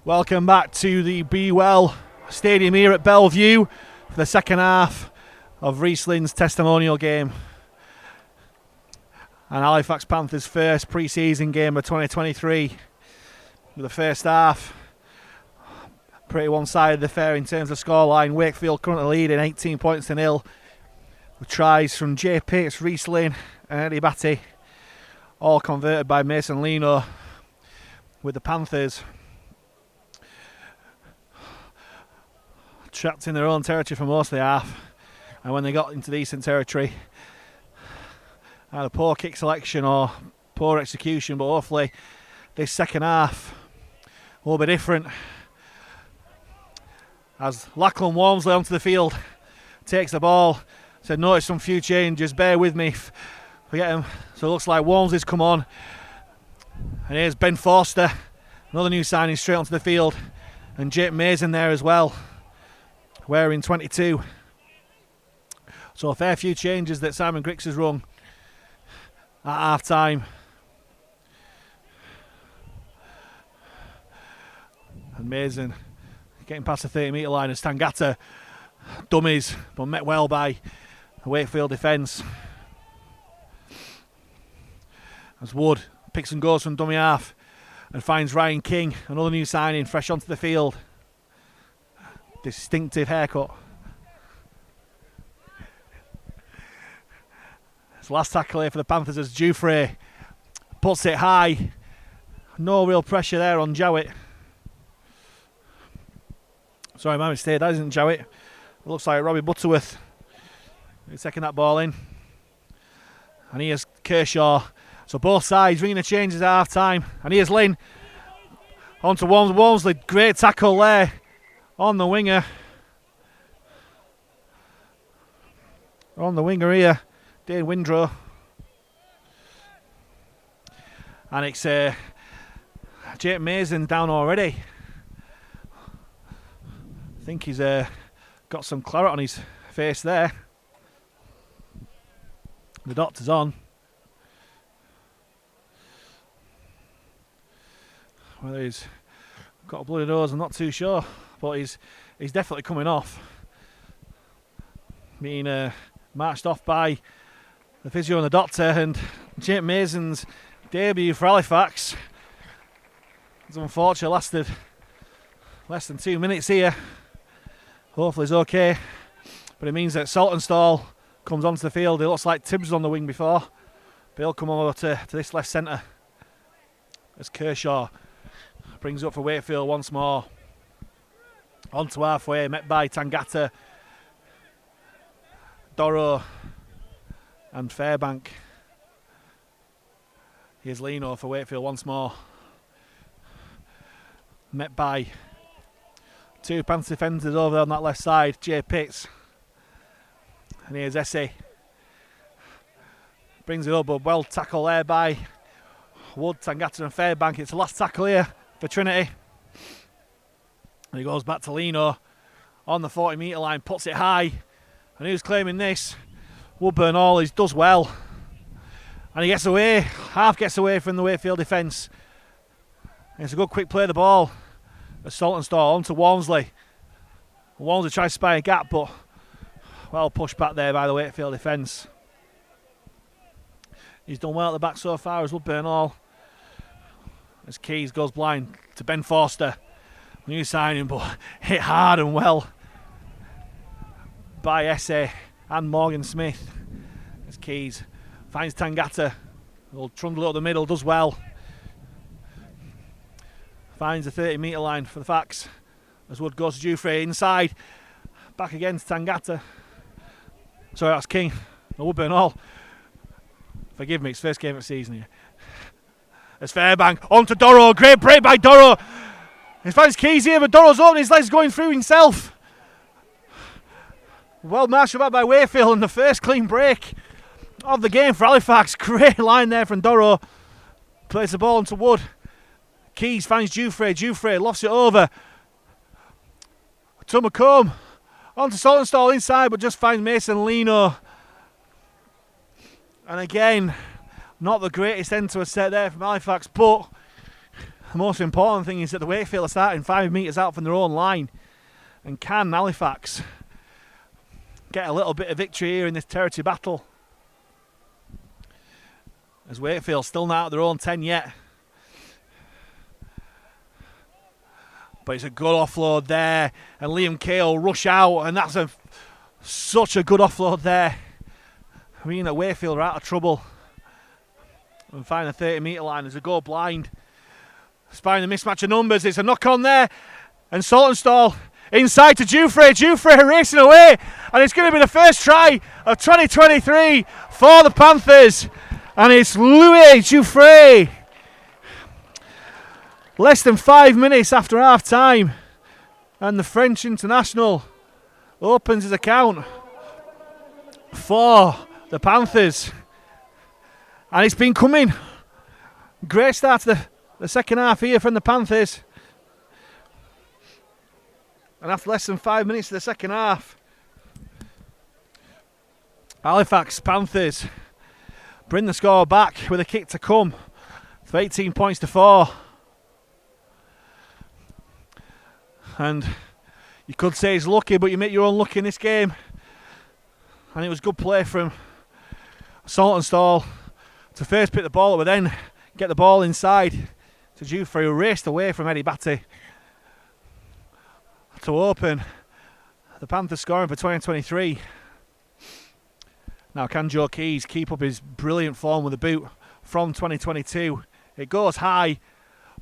Welcome back to the Be Well Stadium here at Bellevue for the second half of Reece Lyne's Testimonial game. And Halifax Panthers' first pre-season game of 2023. With the first half pretty one-sided affair in terms of scoreline. Wakefield currently leading 18 points to 0. With tries from Jay Pitts, Reece Lyne and Eddie Batty. All converted by Mason Lino. With the Panthers trapped in their own territory for most of the half. And when they got into decent territory, either poor kick selection or poor execution, but hopefully this second half will be different. As Lachlan Walmsley onto the field, takes the ball, said notice some few changes, bear with me, forget him. So it looks like Walmsley's come on. And here's Ben Forster, another new signing straight onto the field. And Jake Mason there as well, wearing 22. So a fair few changes that Simon Griggs has rung at half time. And Mason getting past the 30-metre line as Tangata dummies, but met well by the Wakefield defence. As Wood picks and goes from dummy half and finds Ryan King, another new signing, fresh onto the field. Distinctive haircut. It's the last tackle here for the Panthers as Jufre puts it high. No real pressure there on Jowett. Sorry, my mistake, that isn't Jowett. It looks like Robbie Butterworth. He's taking that ball in. And here's Kershaw. So both sides ringing the changes at half time. And here's Lynn. On to Walmsley. Great tackle there on the winger. On the winger here, Dane Windrow. And it's Jake Mason down already. I think he's got some claret on his face there. The doctor's on. Whether he's got a bloody nose, I'm not too sure, but he's definitely coming off. Being marched off by the physio and the doctor, and Jake Mason's debut for Halifax has unfortunately lasted less than 2 minutes here. Hopefully he's okay, but it means that Saltonstall comes onto the field. It looks like Tibbs was on the wing before, but he'll come over to this left centre as Kershaw brings up for Wakefield once more. Onto halfway, met by Tangata, Doro and Fairbank. Here's Lino for Wakefield once more. Met by two Panthers defenders over there on that left side, Jay Pitts. And here's Essie. Brings it up, but well tackled there by Wood, Tangata and Fairbank. It's the last tackle here for Trinity. And he goes back to Lino on the 40-metre line, puts it high. And who's claiming this? Woodburn Hall. He does well. And he gets away, half gets away from the Wakefield defence. And it's a good quick play of the ball. As Saltonstall on to Walmsley. Walmsley tries to spy a gap, but well pushed back there by the Wakefield defence. He's done well at the back so far as Woodburn Hall. As Keys goes blind to Ben Forster. New signing, but hit hard and well by Essay and Morgan Smith. As Keys finds Tangata. Will trundle up the middle, does well. Finds the 30-metre line for the Facts. As Wood goes to Jufre inside. Back again to Tangata. Sorry, that's King. No, Woodburn Hall. Forgive me, it's first game of the season here. As Fairbank on to Doro. Great break by Doro. He finds Keys here, but Doro's open. His legs going through himself. Well marshalled back by Wakefield, and the first clean break of the game for Halifax. Great line there from Doro. Plays the ball into Wood. Keys finds Jufre. Jufre lofts it over to McComb. On to Saltonstall inside, but just finds Mason Lino. And again, not the greatest end to a set there from Halifax, but the most important thing is that the Wakefield are starting 5 metres out from their own line. And can Halifax get a little bit of victory here in this territory battle? As Wakefield still not out their own 10 yet. But it's a good offload there, and Liam Kay will rush out, and that's such a good offload there. I mean that Wakefield are out of trouble. And find the 30-metre line as they go blind. Spying the mismatch of numbers, it's a knock on there, and Saltonstall inside to Jufre. Jufre racing away, and it's going to be the first try of 2023 for the Panthers, and it's Louis Jufre. Less than 5 minutes after half time, and the French international opens his account for the Panthers. And it's been coming. Great start to the second half here from the Panthers. And after less than 5 minutes of the second half, Halifax Panthers bring the score back with a kick to come for 18 points to 4. And you could say he's lucky, but you make your own luck in this game. And it was good play from Saltonstall to first pick the ball up, but then get the ball inside to Jufre, who raced away from Eddie Batty to open the Panthers scoring for 2023. Now, can Joe Keys keep up his brilliant form with the boot from 2022? It goes high,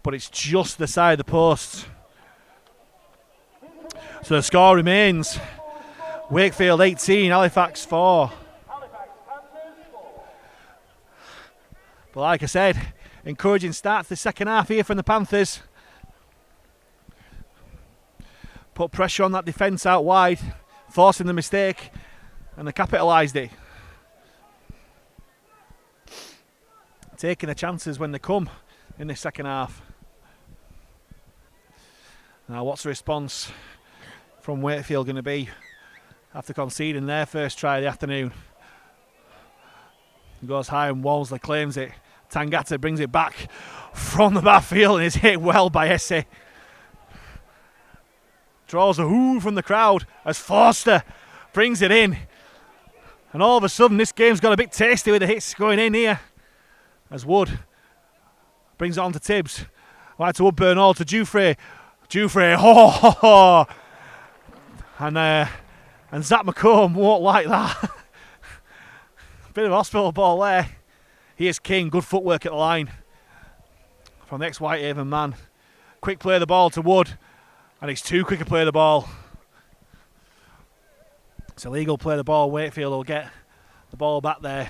but it's just the side of the post. So the score remains Wakefield 18, Halifax 4. But like I said, encouraging start to the second half here from the Panthers. Put pressure on that defence out wide, forcing the mistake, and they capitalised it. Taking the chances when they come in this second half. Now, what's the response from Wakefield going to be after conceding their first try of the afternoon? He goes high and Walmsley claims it. Tangata brings it back from the backfield and is hit well by Essie. Draws a hoo from the crowd as Forster brings it in. And all of a sudden this game's got a bit tasty with the hits going in here. As Wood brings it on to Tibbs. Right to Woodburn Hall to Jufre. Jufre, oh! And Zach McComb won't like that. Bit of a hospital ball there. Here's King, good footwork at the line from the ex-Whitehaven man. Quick play of the ball to Wood, and it's too quick a play of the ball. It's illegal play of the ball. Wakefield will get the ball back there.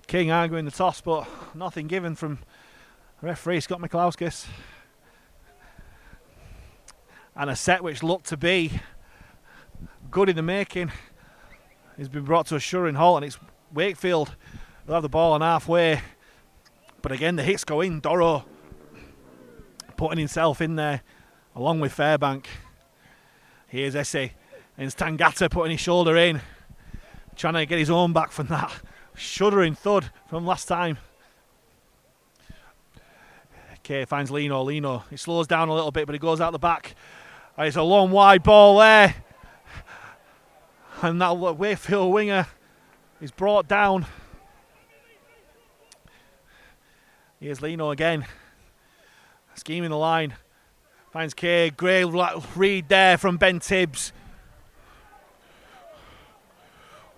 King arguing the toss, but nothing given from referee Scott Mikulauskis. And a set which looked to be good in the making has been brought to a shuddering halt, and it's Wakefield. They'll have the ball on halfway, but again the hits go in. Doro putting himself in there along with Fairbank. Here's Essie, and it's Tangata putting his shoulder in, trying to get his own back from that shuddering thud from last time. Okay, finds Lino. He slows down a little bit, but he goes out the back. And it's a long wide ball there, and that Wakefield winger is brought down. Here's Lino again, scheming the line. Finds Kay. Great read there from Ben Tibbs.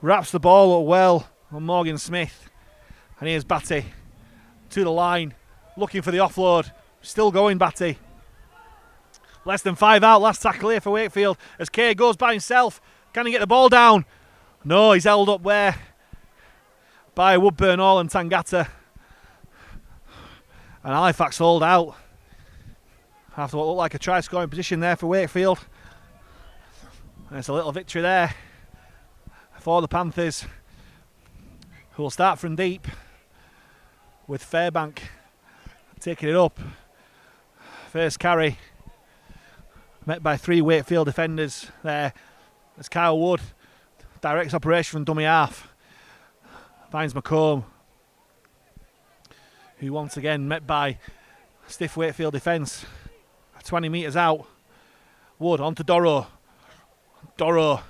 Wraps the ball up well on Morgan Smith. And here's Batty to the line, looking for the offload. Still going, Batty. Less than 5 out, last tackle here for Wakefield. As Kay goes by himself, can he get the ball down? No, he's held up there by Woodburn Hall and Tangata. And Halifax hold out. After what looked like a try scoring position there for Wakefield. And it's a little victory there for the Panthers, who will start from deep with Fairbank taking it up. First carry met by 3 Wakefield defenders there as Kyle Wood directs operation from dummy half. Finds McComb, who once again met by stiff Wakefield defence. 20 metres out. Wood onto Doro. Doro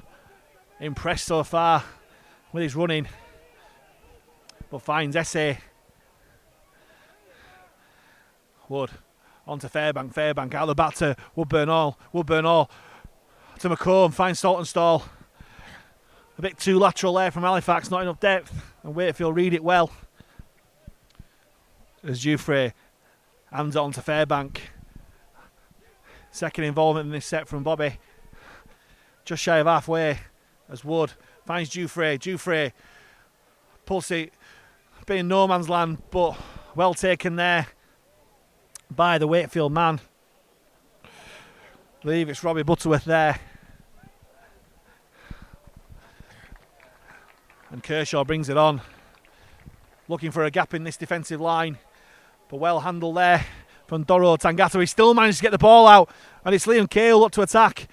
impressed so far with his running, but finds Essay. Wood onto Fairbank. Fairbank out the back to Woodburn Hall. Woodburn Hall to McComb. Finds Saltonstall. A bit too lateral there from Halifax. Not enough depth. And Wakefield read it well. As Jufrey hands it on to Fairbank. Second involvement in this set from Bobby. Just shy of halfway as Wood finds Jufrey. Jufrey pulls it. Being no man's land, but well taken there by the Wakefield man. I believe it's Robbie Butterworth there. And Kershaw brings it on. Looking for a gap in this defensive line. But well handled there from Doro Tangata. He still managed to get the ball out. And it's Liam Cale up to attack.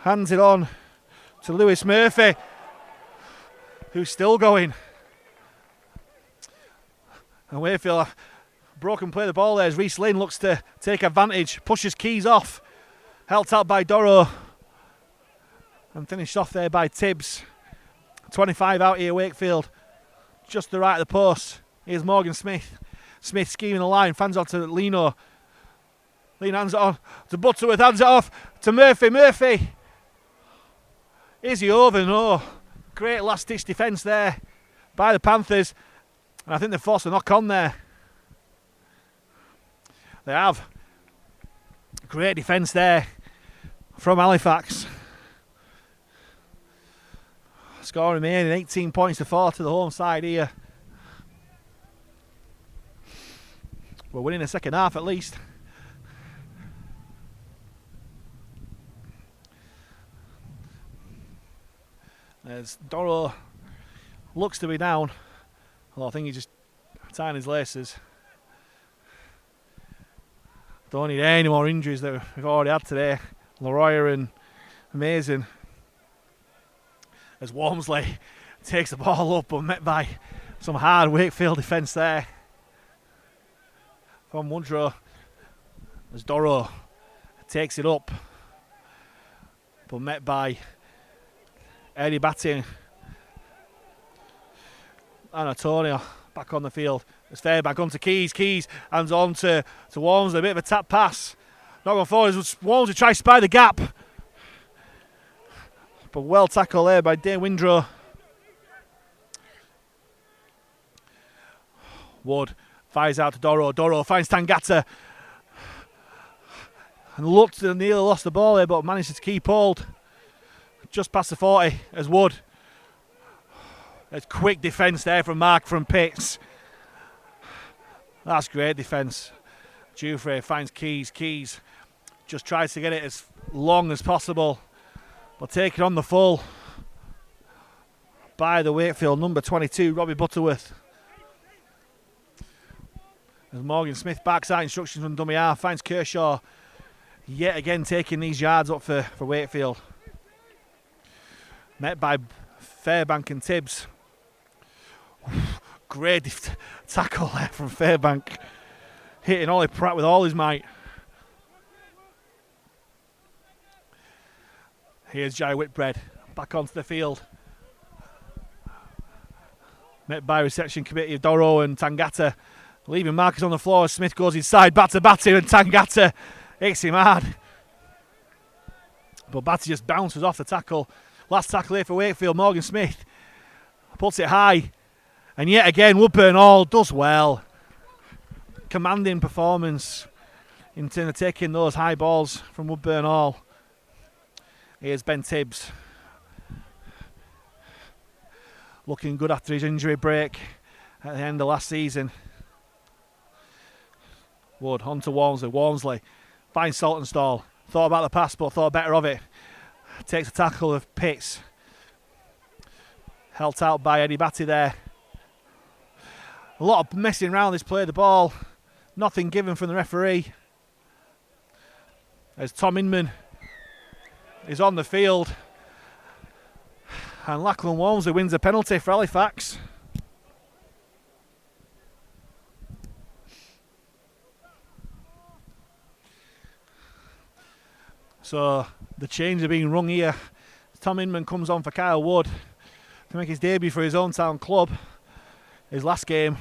Hands it on to Lewis Murphy, who's still going. And Wakefield, broken play the ball there as Reece Lyne looks to take advantage. Pushes Keys off. Helped out by Doro. And finished off there by Tibbs. 25 out here, Wakefield. Just to the right of the post. Here's Morgan Smith. Smith scheming the line. Fans on to Lino. Lino hands it on to Butterworth. Hands it off to Murphy. Murphy. Is he over? No. Great last-ditch defence there by the Panthers. And I think they've forced a knock on there. They have. Great defence there from Halifax. Score remaining 18 points to 4 to the home side here. We're winning the second half at least. As Doro looks to be down. Although I think he's just tying his laces. Don't need any more injuries that we've already had today. Leroy and Amazing. As Walmsley takes the ball up, but met by some hard Wakefield defence there from Woodrow. As Doro takes it up, but met by Eddie Batty and Antonio back on the field. As Fairbank on to Keys. Keys hands on to Walmsley. A bit of a tap pass. Not going forward as Walmsley tries to spy the gap. But well tackled there by Dane Windrow. Wood fires out to Doro. Doro finds Tangata. And looked to nearly lost the ball there, but managed to keep hold. Just past the 40 as Wood. There's quick defence there from Mark from Pitts. That's great defence. Jufrey finds Keys. Keys just tries to get it as long as possible. But taken on the full by the Wakefield number 22, Robbie Butterworth. As Morgan Smith backs out instructions from dummy half, finds Kershaw yet again taking these yards up for Wakefield. Met by Fairbank and Tibbs. Great tackle there from Fairbank. Hitting Ollie Pratt with all his might. Here's Jai Whitbread back onto the field. Met by reception committee of Doro and Tangata. Leaving Marcus on the floor as Smith goes inside. Back to Batty and Tangata hits him hard. But Batty just bounces off the tackle. Last tackle here for Wakefield. Morgan Smith puts it high. And yet again, Woodburn Hall does well. Commanding performance in terms of taking those high balls from Woodburn Hall. Here's Ben Tibbs. Looking good after his injury break at the end of last season. Wood on to Walmsley. Walmsley finds Saltonstall. Thought about the pass but thought better of it. Takes a tackle of Pitts. Held out by Eddie Batty there. A lot of messing around this play of the ball. Nothing given from the referee. As Tom Inman is on the field. And Lachlan Walmsley wins a penalty for Halifax. So the chains are being rung here. Tom Inman comes on for Kyle Wood to make his debut for his own town club. His last game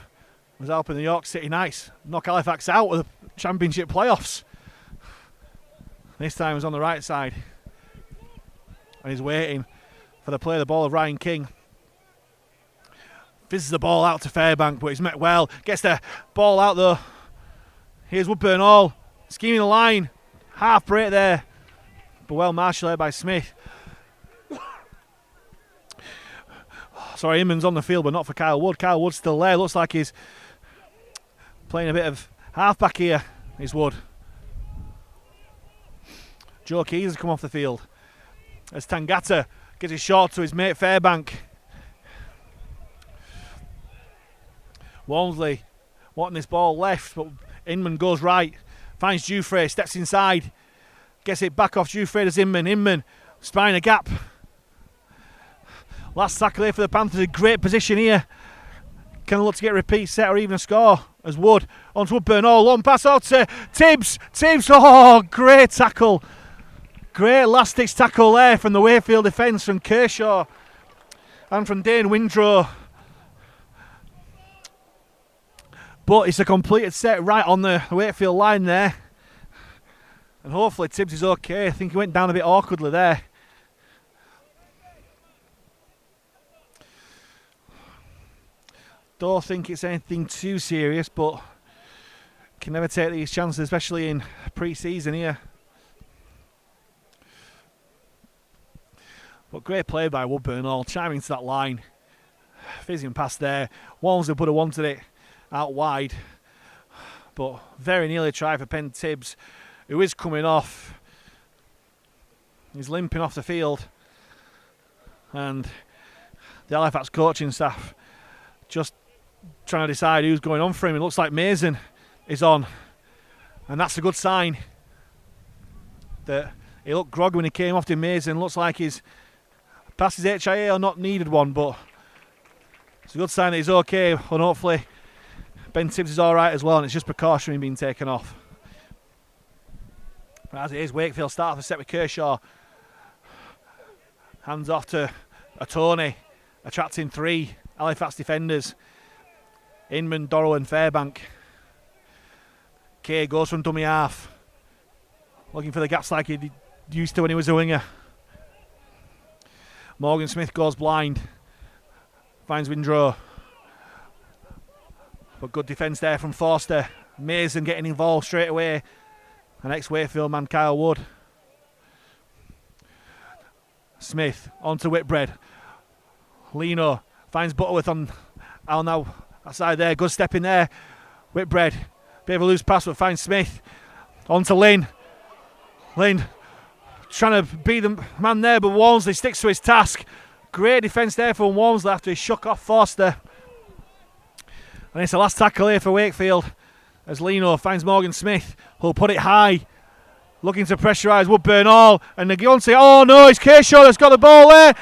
was helping the York City Knights knock Halifax out of the championship playoffs. This time he was on the right side. And he's waiting for the play of the ball of Ryan King. Fizzes the ball out to Fairbank, but he's met well. Gets the ball out though. Here's Woodburn Hall. Scheming the line. Half break there. But well marshalled by Smith. Sorry, Inman's on the field, but not for Kyle Wood. Kyle Wood's still there. Looks like he's playing a bit of half-back here, is Wood. Joe Keys has come off the field. As Tangata gets his shot to his mate Fairbank. Walmsley wanting this ball left, but Inman goes right. Finds Dufresne, steps inside. Gets it back off Dufresne as Inman. Inman spying a gap. Last tackle here for the Panthers. A great position here. Can look to get a repeat set or even a score. As Wood onto Woodburn Hall. Long pass out to Tibbs. Tibbs, oh, great tackle. Great last ditch tackle there from the Wakefield defence from Kershaw and from Dane Windrow. But it's a completed set right on the Wakefield line there. And hopefully Tibbs is okay. I think he went down a bit awkwardly there. Don't think it's anything too serious, but can never take these chances, especially in pre-season here. But great play by Woodburn Hall, chiming to that line. Fizzing past there. Walmsley would have wanted it out wide, but very nearly tried for Penn Tibbs, who is coming off. He's limping off the field, and the Halifax coaching staff just trying to decide who's going on for him. It looks like Mason is on, and that's a good sign. That he looked groggy when he came off to Mason. Looks like he's passed his HIA or not needed one, but it's a good sign that he's okay, and hopefully Ben Tibbs is alright as well, and it's just precautionary being taken off. As it is, Wakefield start off the set with Kershaw. Hands off to a Tony, attracting three Halifax defenders. Inman, Dorrow and Fairbank. Kay goes from dummy half. Looking for the gaps like he used to when he was a winger. Morgan Smith goes blind. Finds Windrow. But good defence there from Forster. Mason getting involved straight away. And ex-Wakefield man Kyle Wood. Smith onto Whitbread. Lino finds Butterworth on now outside there. Good step in there. Whitbread. Bit of a loose pass but finds Smith. Onto Lynn. Lynn trying to beat the man there, but Walmsley sticks to his task. Great defence there from Walmsley after he shook off Forster. And it's the last tackle here for Wakefield as Lino finds Morgan Smith, who'll put it high, looking to pressurise Woodburn Hall. And Nagonte, oh no, it's Kershaw that's got the ball there,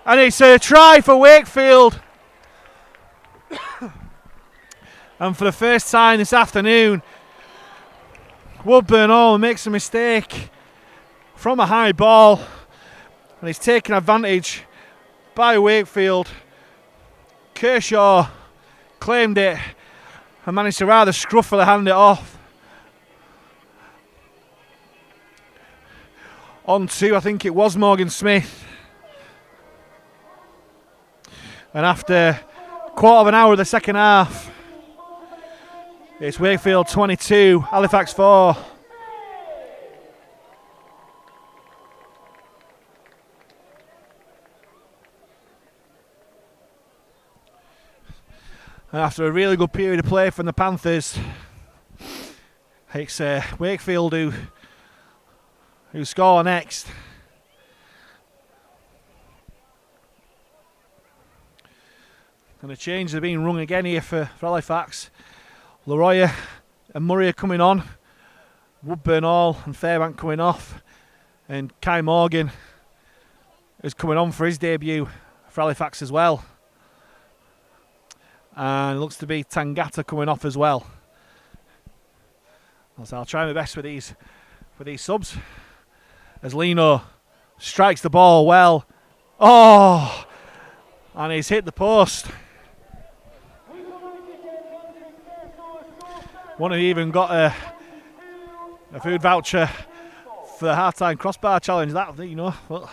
and it's a try for Wakefield. And for the first time this afternoon, Woodburn Hall makes a mistake from a high ball, and he's taken advantage by Wakefield. Kershaw claimed it and managed to rather scruffily hand it off. On to, I think it was Morgan Smith. And after quarter of an hour of the second half, it's Wakefield 22, Halifax 4. And after a really good period of play from the Panthers, it's Wakefield who score next. And the changes are being rung again here for Halifax. Leroy and Murray are coming on. Woodburn Hall and Fairbank coming off. And Kai Morgan is coming on for his debut for Halifax as well. And it looks to be Tangata coming off as well. So I'll try my best with these subs. As Lino strikes the ball well. Oh! And he's hit the post. One of you even got a food voucher for the half-time crossbar challenge. That, you know. But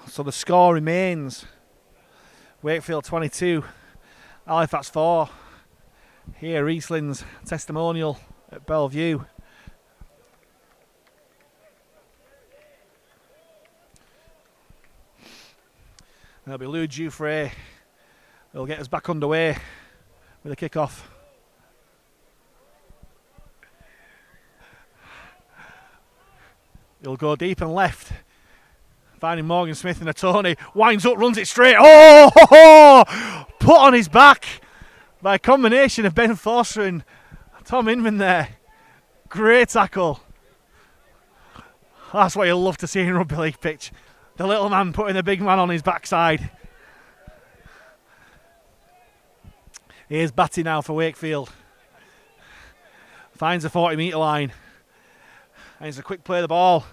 so the score remains Wakefield 22, Halifax 4. Here, Reece Lyne's Testimonial at Bellevue. And it'll be Lou Dufresne. It'll get us back underway with a kickoff. He'll go deep and left, finding Morgan Smith and a Tony. Winds up, runs it straight. Oh! Put on his back by a combination of Ben Forster and Tom Inman there. Great tackle. That's what you'll love to see in rugby league pitch. The little man putting the big man on his backside. Here's Batty now for Wakefield. Finds the 40-metre line. And it's a quick play of the ball.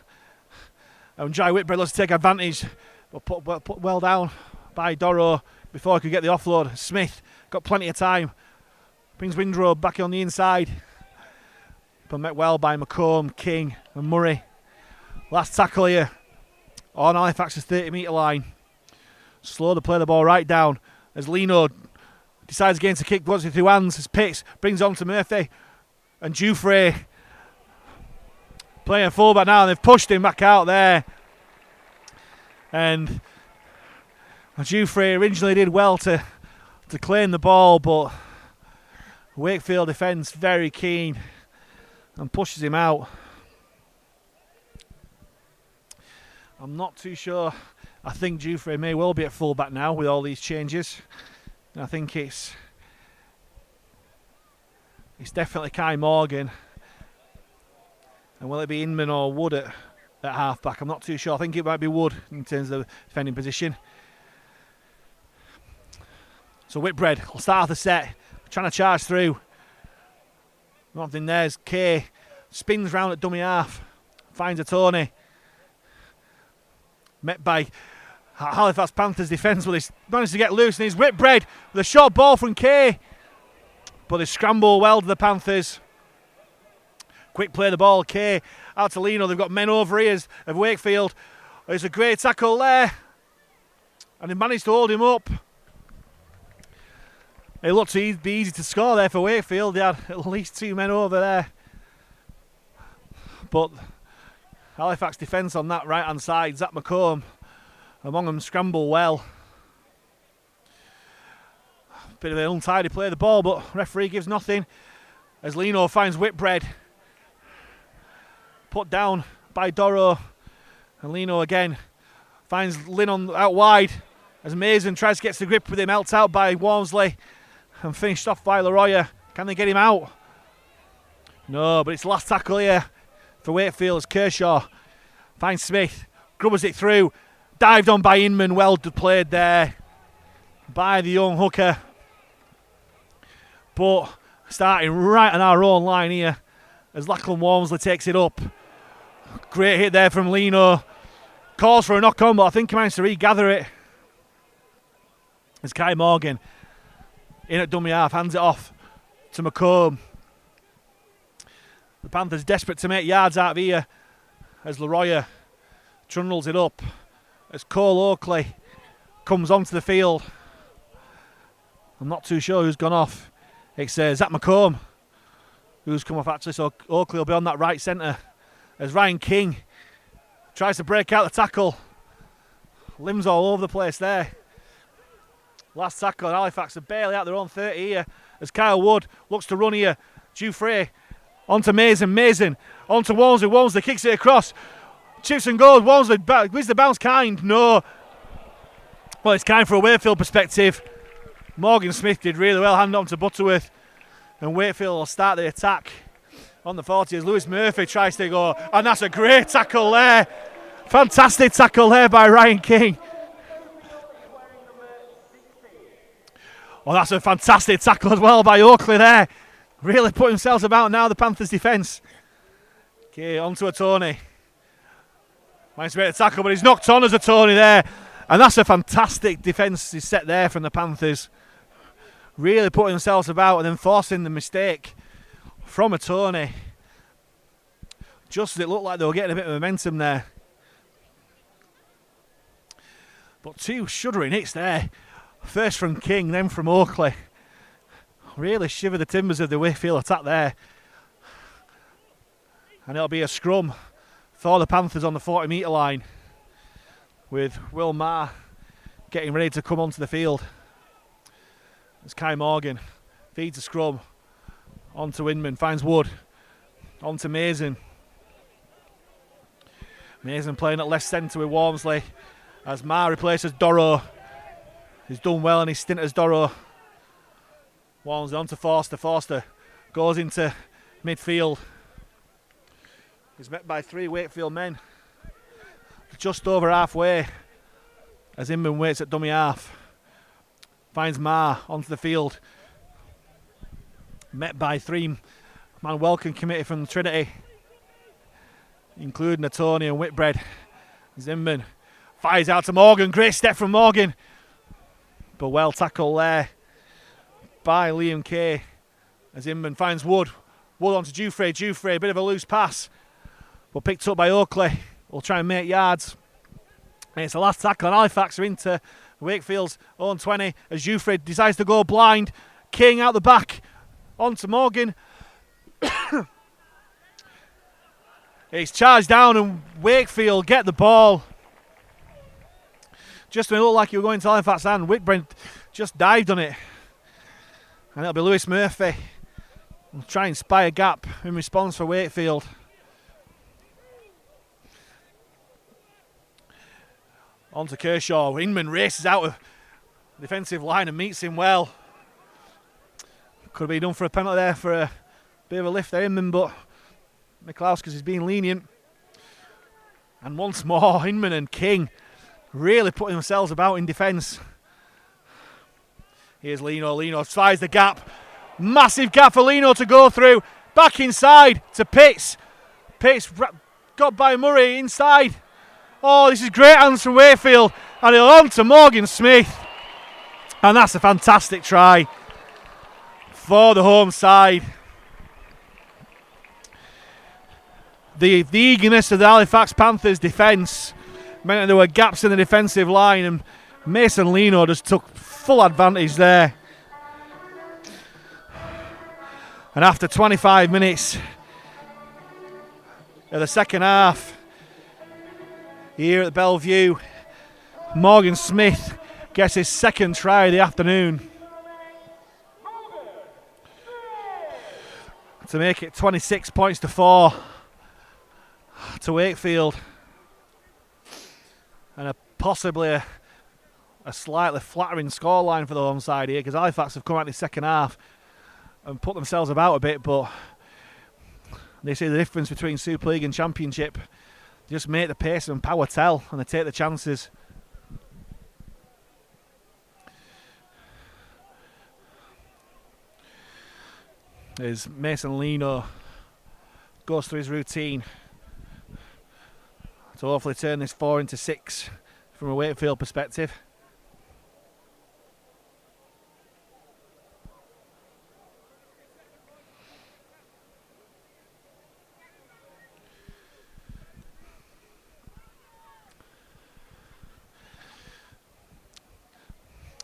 And Jai Whitbread looks to take advantage. But put well down by Doro before he could get the offload. Smith got plenty of time. Brings Windrow back on the inside. But met well by McComb, King and Murray. Last tackle here on Halifax's 30-metre line. Slow to play the ball right down as Lino decides again to kick Blodsy through hands as Pitts brings on to Murphy and Dufresne playing fullback now, and they've pushed him back out there. And Dufresne originally did well to claim the ball, but Wakefield defence very keen and pushes him out. I'm not too sure. I think Dufresne may well be at fullback now with all these changes. I think it's definitely Kai Morgan. And will it be Inman or Wood at half-back? I'm not too sure. I think it might be Wood in terms of the defending position. So Whitbread will start off the set, trying to charge through. Nothing there's Kay. Spins round at dummy half. Finds a Tony. Met by Halifax Panthers defence, but he's managed to get loose, and he's Whitbread with a short ball from Kay. But they scramble well to the Panthers. Quick play the ball, Kay out to Lino. They've got men over ears of Wakefield. There's a great tackle there, and they managed to hold him up. It looked to be easy to score there for Wakefield. They had at least two men over there. But Halifax defence on that right hand side, Zach McComb among them scramble well. Bit of an untidy play of the ball, but referee gives nothing as Lino finds Whitbread. Put down by Doro, and Lino again finds Lynn on out wide as Mason tries to get to grip with him, helped out by Walmsley and finished off by Leroy. Can they get him out? No, but it's last tackle here for Wakefield as Kershaw finds Smith, grubbers it through, dived on by Inman, well played there by the young hooker. But starting right on our own line here as Lachlan Walmsley takes it up. Great hit there from Lino. Calls for a knock on, but I think he managed to regather it. As Kai Morgan in at dummy half, hands it off to McComb. The Panthers desperate to make yards out of here as Leroy trundles it up as Cole Oakley comes onto the field. I'm not too sure who's gone off. It's Zach McComb who's come off actually, so Oakley will be on that right centre as Ryan King tries to break out the tackle. Limbs all over the place there. Last tackle, and Halifax are barely out their own 30 here as Kyle Wood looks to run here. Dufresne onto Mason onto Walmsley kicks it across. Chips and goes, Walmsley, is the bounce kind? No. Well, it's kind for a Wakefield perspective. Morgan Smith did really well, hand on to Butterworth, and Wakefield will start the attack on the 40 as Lewis Murphy tries to go, and that's a great tackle there. Fantastic tackle there by Ryan King. Oh, that's a fantastic tackle as well by Oakley there. Really put themselves about now, the Panthers defence. Okay, on to a Tony. Managed to make the tackle, but he's knocked on as a Tony there. And that's a fantastic defence set there from the Panthers. Really putting themselves about and then forcing the mistake from a Tony. Just as it looked like they were getting a bit of momentum there. But two shuddering hits there. First from King, then from Oakley. Really shivered the timbers of the Wakefield attack there. And it'll be a scrum for the Panthers on the 40 metre line, with Will Maher getting ready to come onto the field. As Kai Morgan feeds a scrum onto Inman, finds Wood, onto Mason. Mason playing at left centre with Walmsley as Maher replaces Dorrough. He's done well in his stint as Dorrough. Walmsley onto Forster. Forster goes into midfield. He's met by three Wakefield men. Just over halfway as Inman waits at dummy half. Finds Maher onto the field. Met by three-man welcome committee from Trinity, including a Tony and Whitbread. Inman fires out to Morgan. Great step from Morgan. But well tackled there by Liam Kay as Inman finds Wood. Wood onto Dufresne. Bit of a loose pass, but picked up by Oakley. Will try and make yards. And it's the last tackle, and Halifax are into Wakefield's own 20 as Dufresne decides to go blind. King out the back onto Morgan. He's charged down, and Wakefield get the ball. Just when it looked like he was going to Halifax hand, Whitbread just dived on it. And it'll be Lewis Murphy. We'll try and spy a gap in response for Wakefield. On to Kershaw. Inman races out of the defensive line and meets him well. Could have been done for a penalty there for a bit of a lift there, Inman, but Miklauskis is being lenient. And once more, Inman and King really putting themselves about in defence. Here's Lino. Lino tries the gap. Massive gap for Lino to go through. Back inside to Pitts. Pitts got by Murray inside. Oh, this is great hands from Wakefield. And he'll on to Morgan Smith. And that's a fantastic try for the home side. The eagerness of the Halifax Panthers defence meant that there were gaps in the defensive line, and Mason Lino just took full advantage there. And after 25 minutes of the second half here at the Bellevue, Morgan Smith gets his second try of the afternoon to make it 26 points to 4 to Wakefield. And possibly a slightly flattering scoreline for the home side here, because Halifax have come out in the second half and put themselves about a bit, but they see the difference between Super League and Championship. They just make the pace and power tell, and they take the chances. As Mason Lino goes through his routine to hopefully turn this 4 into 6 from a Wakefield perspective.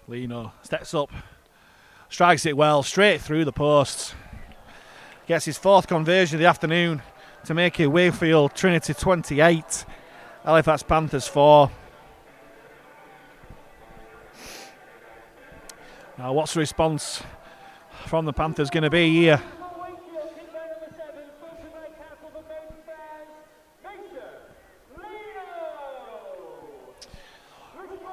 Lino steps up, strikes it well, straight through the posts. Gets his 4th conversion of the afternoon to make it Wakefield Trinity 28, Halifax Panthers 4. Now what's the response from the Panthers going to be here?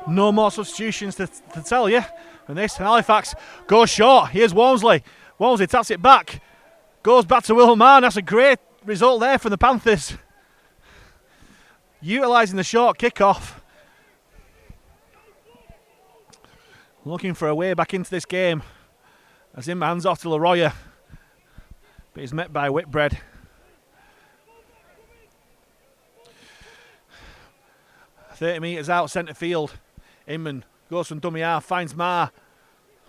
No more substitutions to tell you. And this, Halifax goes short. Here's Walmsley. Walmsley taps it back. Goes back to Will Mann. That's a great result there from the Panthers. Utilising the short kickoff. Looking for a way back into this game. As him hands off to Leroy. But he's met by Whitbread. "30 metres out, centre field. Inman goes from dummy half, finds Marr.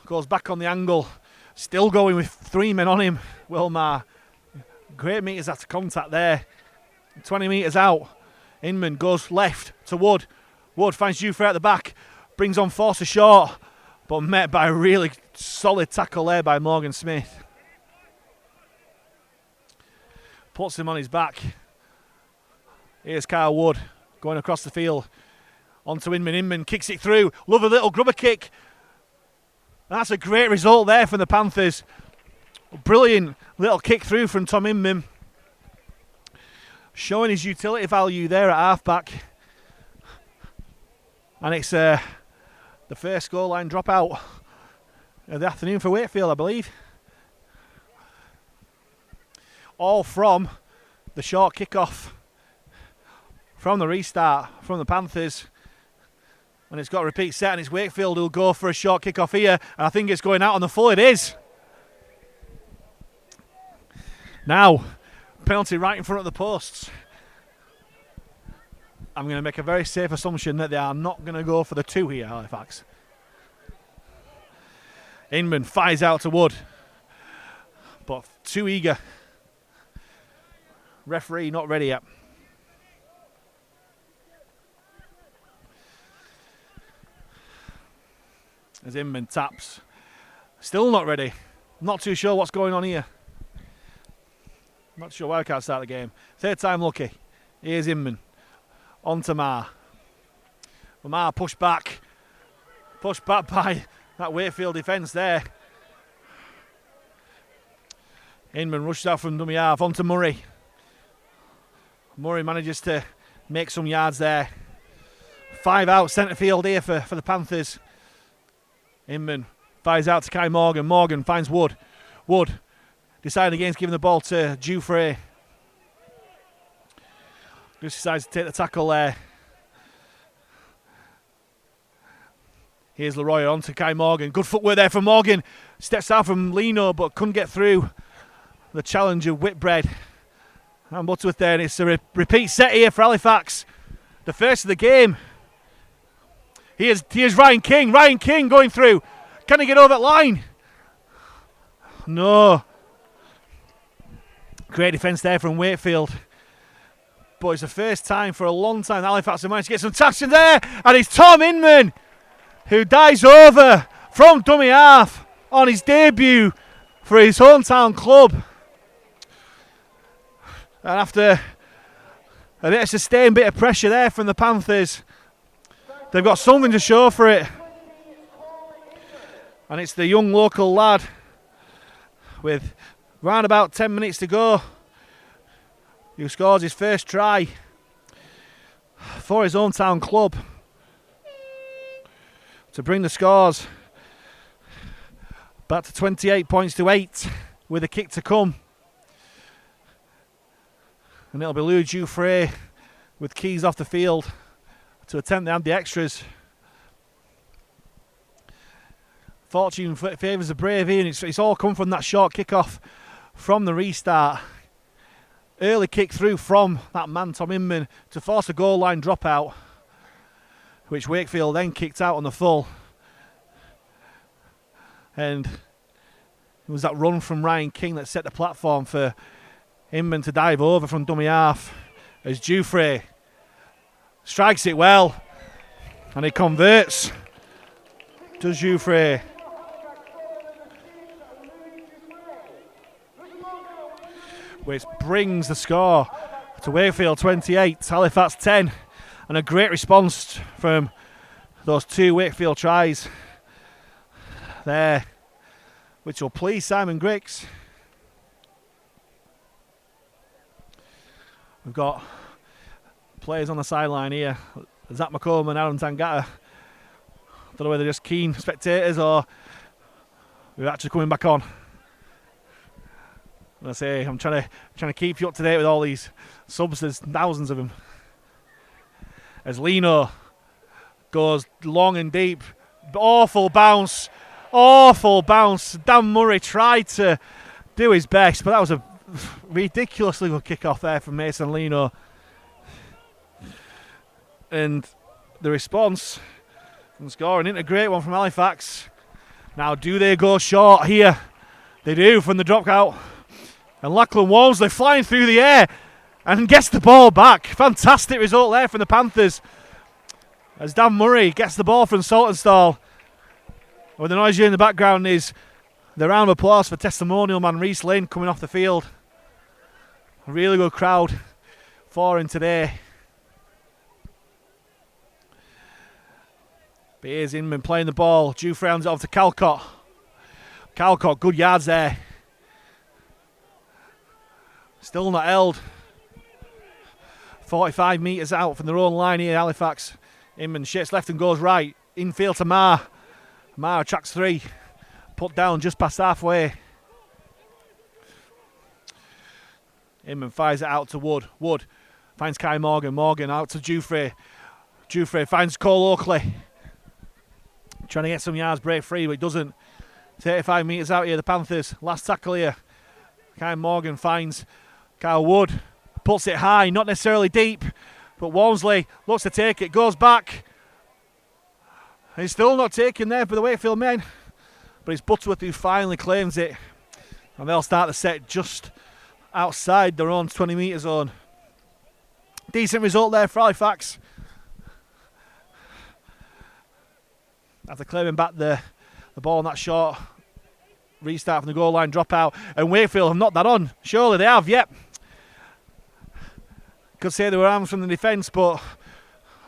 Goes back on the angle. Still going with 3 men on him, Will Marr. Great metres after contact there. 20 metres out. Inman goes left to Wood. Wood finds Jufrey at the back. Brings on Forster short. But met by a really solid tackle there by Morgan Smith. Puts him on his back. Here's Kyle Wood going across the field. Onto Inman. Inman kicks it through. Love a little grubber kick. That's a great result there from the Panthers. Brilliant little kick through from Tom Inman. Showing his utility value there at halfback. And it's the first goal line dropout of the afternoon for Wakefield, I believe. All from the short kickoff from the restart from the Panthers. And it's got a repeat set, and it's Wakefield who'll go for a short kickoff here. And I think it's going out on the full. It is. Now, penalty right in front of the posts. I'm going to make a very safe assumption that they are not going to go for the 2 here, Halifax. Inman fires out to Wood. But too eager. Referee not ready yet. As Inman taps. Still not ready. Not too sure what's going on here. Not sure why I can't start the game. 3rd time lucky. Here's Inman. On to Marr. Well, Marr pushed back. Pushed back by that Wakefield defence there. Inman rushes out from dummy half. On to Murray. Murray manages to make some yards there. 5 out centre field here for the Panthers. Inman fires out to Kai Morgan. Morgan finds Wood. Wood deciding against giving the ball to Jufrey. Just decides to take the tackle there. Here's Leroy on to Kai Morgan. Good footwork there from Morgan. Steps out from Lino but couldn't get through the challenge of Whitbread. And Butterworth there, and it's a repeat set here for Halifax. The first of the game. Here's Ryan King. Ryan King going through. Can he get over that line? No. Great defence there from Wakefield. But it's the first time for a long time Halifax have managed to get some traction there. And it's Tom Inman who dives over from dummy half on his debut for his hometown club. And after a bit of sustained bit of pressure there from the Panthers, they've got something to show for it. And it's the young local lad with round about 10 minutes to go who scores his first try for his hometown club to bring the scores back to 28 points to 8 with a kick to come. And it'll be Lou Jufrey with keys off the field to attempt the extras. Fortune favours the brave here, and it's all come from that short kick-off from the restart. Early kick through from that man, Tom Inman, to force a goal line dropout, which Wakefield then kicked out on the full. And it was that run from Ryan King that set the platform for Inman to dive over from dummy half as Jufrey strikes it well and he converts. does Jouffre. Which brings the score to Wakefield 28, Halifax 10. And a great response from those 2 Wakefield tries there, which will please Simon Griggs. We've got players on the sideline here. Zach McComb and Aaron Tangata. Don't know whether they're just keen spectators or we're actually coming back on. And I say I'm trying to keep you up to date with all these subs. There's thousands of them. As Lino goes long and deep, awful bounce. Dan Murray tried to do his best, but that was a ridiculously good kick-off there from Mason Lino. And the response from scoring into a great one from Halifax. Now, do they go short here? They do from the drop out. And Lachlan Walmsley flying through the air and gets the ball back. Fantastic result there from the Panthers. As Dan Murray gets the ball from Saltonstall. With the noise in the background is the round of applause for Testimonial man Reece Lyne coming off the field. A really good crowd for him today. But here's Inman playing the ball. Jouffre hands it off to Calcott. Calcott, good yards there. Still not held. 45 metres out from their own line here, Halifax. Inman shifts left and goes right. Infield to Marr. Marr tracks 3. Put down just past halfway. Inman fires it out to Wood. Wood finds Kai Morgan. Morgan out to Jouffre. Jouffre finds Cole Oakley. Trying to get some yards, break free, but it doesn't. 35 metres out here, the Panthers. Last tackle here. Kai Morgan finds Kyle Wood. Puts it high, not necessarily deep, but Walmsley looks to take it, goes back. He's still not taken there for the Wakefield men, but it's Butterworth who finally claims it. And they'll start the set just outside their own 20 metre zone. Decent result there for Halifax. After claiming back the ball on that short restart from the goal line, drop out. And Wakefield have knocked that on. Surely they have, yep. Could say they were arms from the defence, but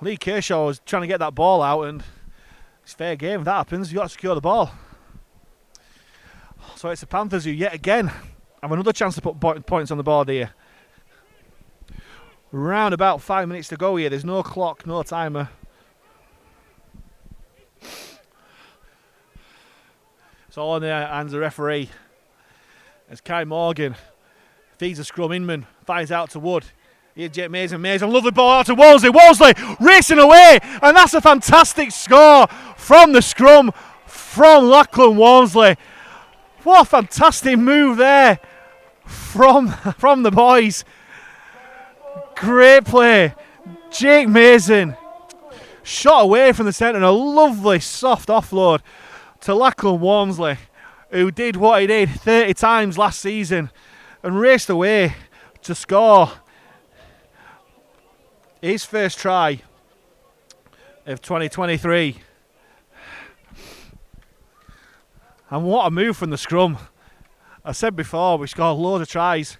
Lee Kershaw was trying to get that ball out, and it's fair game if that happens. You've got to secure the ball. So it's the Panthers who yet again have another chance to put points on the board here. Round about 5 minutes to go here. There's no clock, no timer. It's all in the hands of the referee. As Kai Morgan feeds a scrum, Inman fires out to Wood. Here's Jake Mason. Lovely ball out to Wolseley. Wolseley racing away, and that's a fantastic score from the scrum from Lachlan Walmsley. What a fantastic move there from the boys. Great play. Jake Mason shot away from the centre and a lovely soft offload to Lachlan Walmsley, who did what he did 30 times last season and raced away to score his first try of 2023. And what a move from the scrum. I said before, we scored loads of tries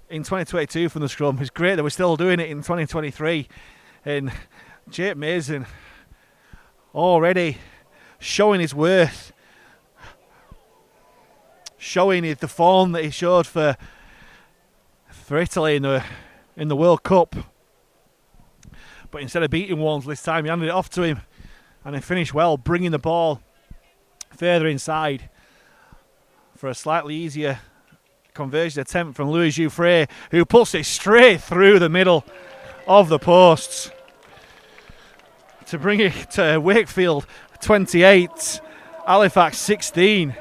in 2022 from the scrum. It's great that we're still doing it in 2023. And Jake Mason already showing his worth, showing the form that he showed for Italy in the World Cup. But instead of beating Walmsley this time, he handed it off to him, and he finished well, bringing the ball further inside for a slightly easier conversion attempt from Louis Jouffre, who puts it straight through the middle of the posts to bring it to Wakefield 28, Halifax 16.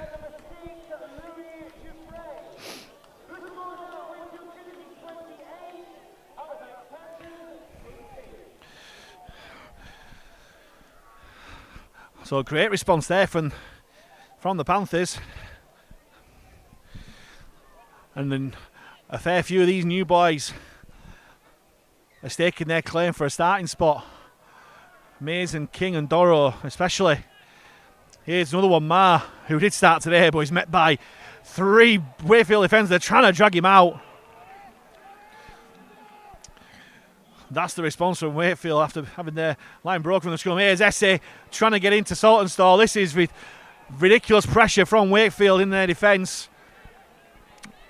So a great response there from the Panthers. And then a fair few of these new boys are staking their claim for a starting spot. Mason, King and Doro especially. Here's another one, Ma, who did start today, but he's met by 3 Wakefield defenders. They're trying to drag him out. That's the response from Wakefield after having their line broken from the scrum. Here's Esse trying to get into Saltonstall. This is with ridiculous pressure from Wakefield in their defence.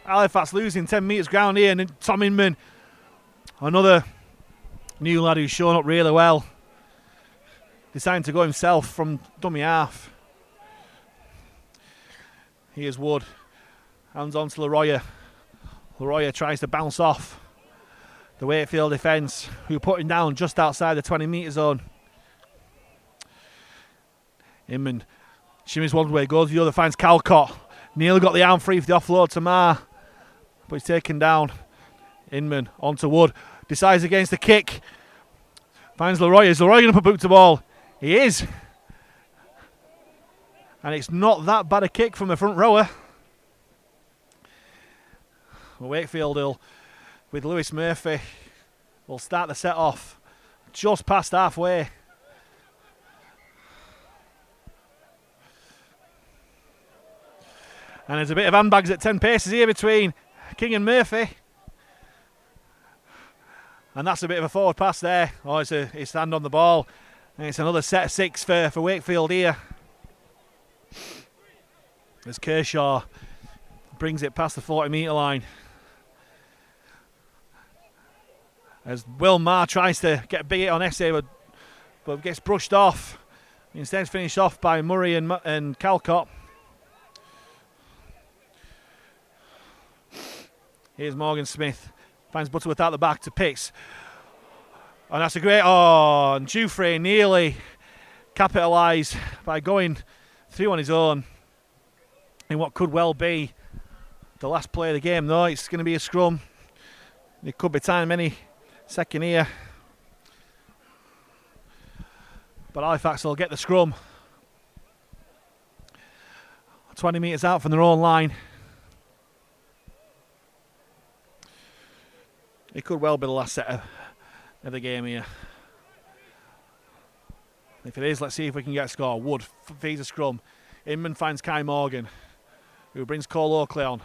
Halifax losing 10 metres ground here, and Tom Inman, another new lad who's shown up really well, deciding to go himself from dummy half. Here's Wood, hands on to Leroyer. Leroyer tries to bounce off the Wakefield defence, who put him down just outside the 20 metre zone. Inman shimmies one way, goes the other, finds Calcott. Nearly got the arm free for the offload to Marr, but he's taken down. Inman onto Wood, decides against the kick, finds Leroy. Is Leroy going to put boot to ball? He is, and it's not that bad a kick from the front rower. Wakefield with Lewis Murphy will start the set off just past halfway. And there's a bit of handbags at 10 paces here between King and Murphy. And that's a bit of a forward pass there. Oh, it's his hand on the ball. And it's another set of 6 for Wakefield here. As Kershaw brings it past the 40 metre line. As Will Marr tries to get a big hit on Esse, but gets brushed off. Instead finished off by Murray and Calcott. Here's Morgan Smith. Finds Butterworth out the back to Pitts. And that's a great... Oh, and Jufrey nearly capitalised by going through on his own in what could well be the last play of the game. Though it's going to be a scrum. It could be time any second here. But Halifax will get the scrum. 20 metres out from their own line. It could well be the last set of the game here. If it is, let's see if we can get a score. Wood feeds a scrum. Inman finds Kai Morgan, who brings Cole Oakley on.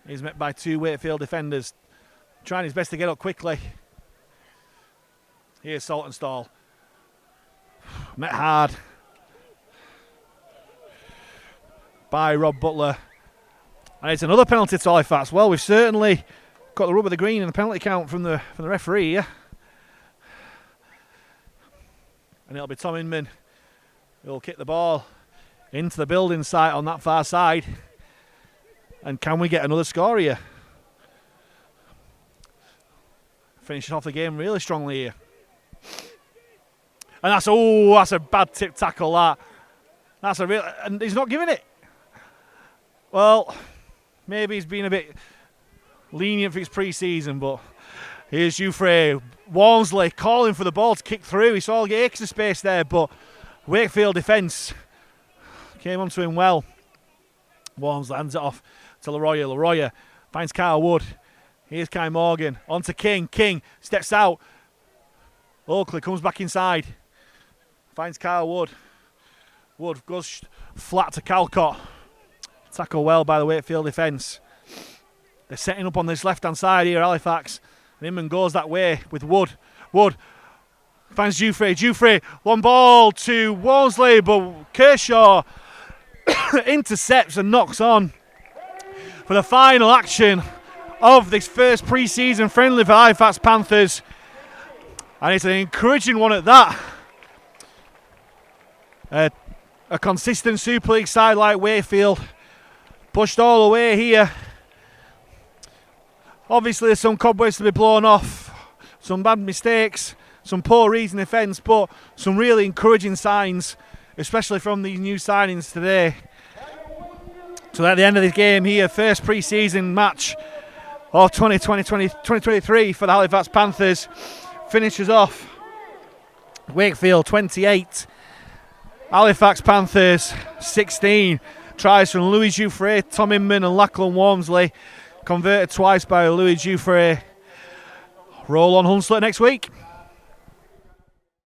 He's met by 2 Wakefield defenders, trying his best to get up quickly. Here's Saltonstall. Met hard by Rob Butler. And it's another penalty to Halifax. Well, we've certainly got the rub of the green in the penalty count from the referee here. And it'll be Tom Inman who'll kick the ball into the building site on that far side. And can we get another score here? Finishing off the game really strongly here. And that's a bad tip tackle, that. That's a real, and he's not giving it. Well, maybe he's been a bit lenient for his pre-season, but here's Jufrey. Walmsley calling for the ball to kick through. He saw the extra space there, but Wakefield defence came onto him well. Walmsley hands it off to Leroyer. Leroyer finds Carl Wood. Here's Kai Morgan. On to King. King steps out. Oakley comes back inside. Finds Carl Wood. Wood goes flat to Calcott. Tackle well by the Wakefield defence. They're setting up on this left-hand side here, Halifax. And Inman goes that way with Wood. Wood finds Jufrey. Jufrey, one ball to Walmsley, but Kershaw intercepts and knocks on for the final action of this first pre-season friendly for Halifax Panthers. And it's an encouraging one at that. A consistent Super League side like Wakefield pushed all the way here. Obviously there's some cobwebs to be blown off, some bad mistakes, some poor reads in defence, but some really encouraging signs, especially from these new signings today. So at the end of this game here, first pre-season match of 2023 for the Halifax Panthers, finishes off Wakefield 28, Halifax Panthers 16. Tries from Louis Jufrey, Tom Inman and Lachlan Walmsley, converted twice by Louis Jufrey. Roll on Hunslet next week.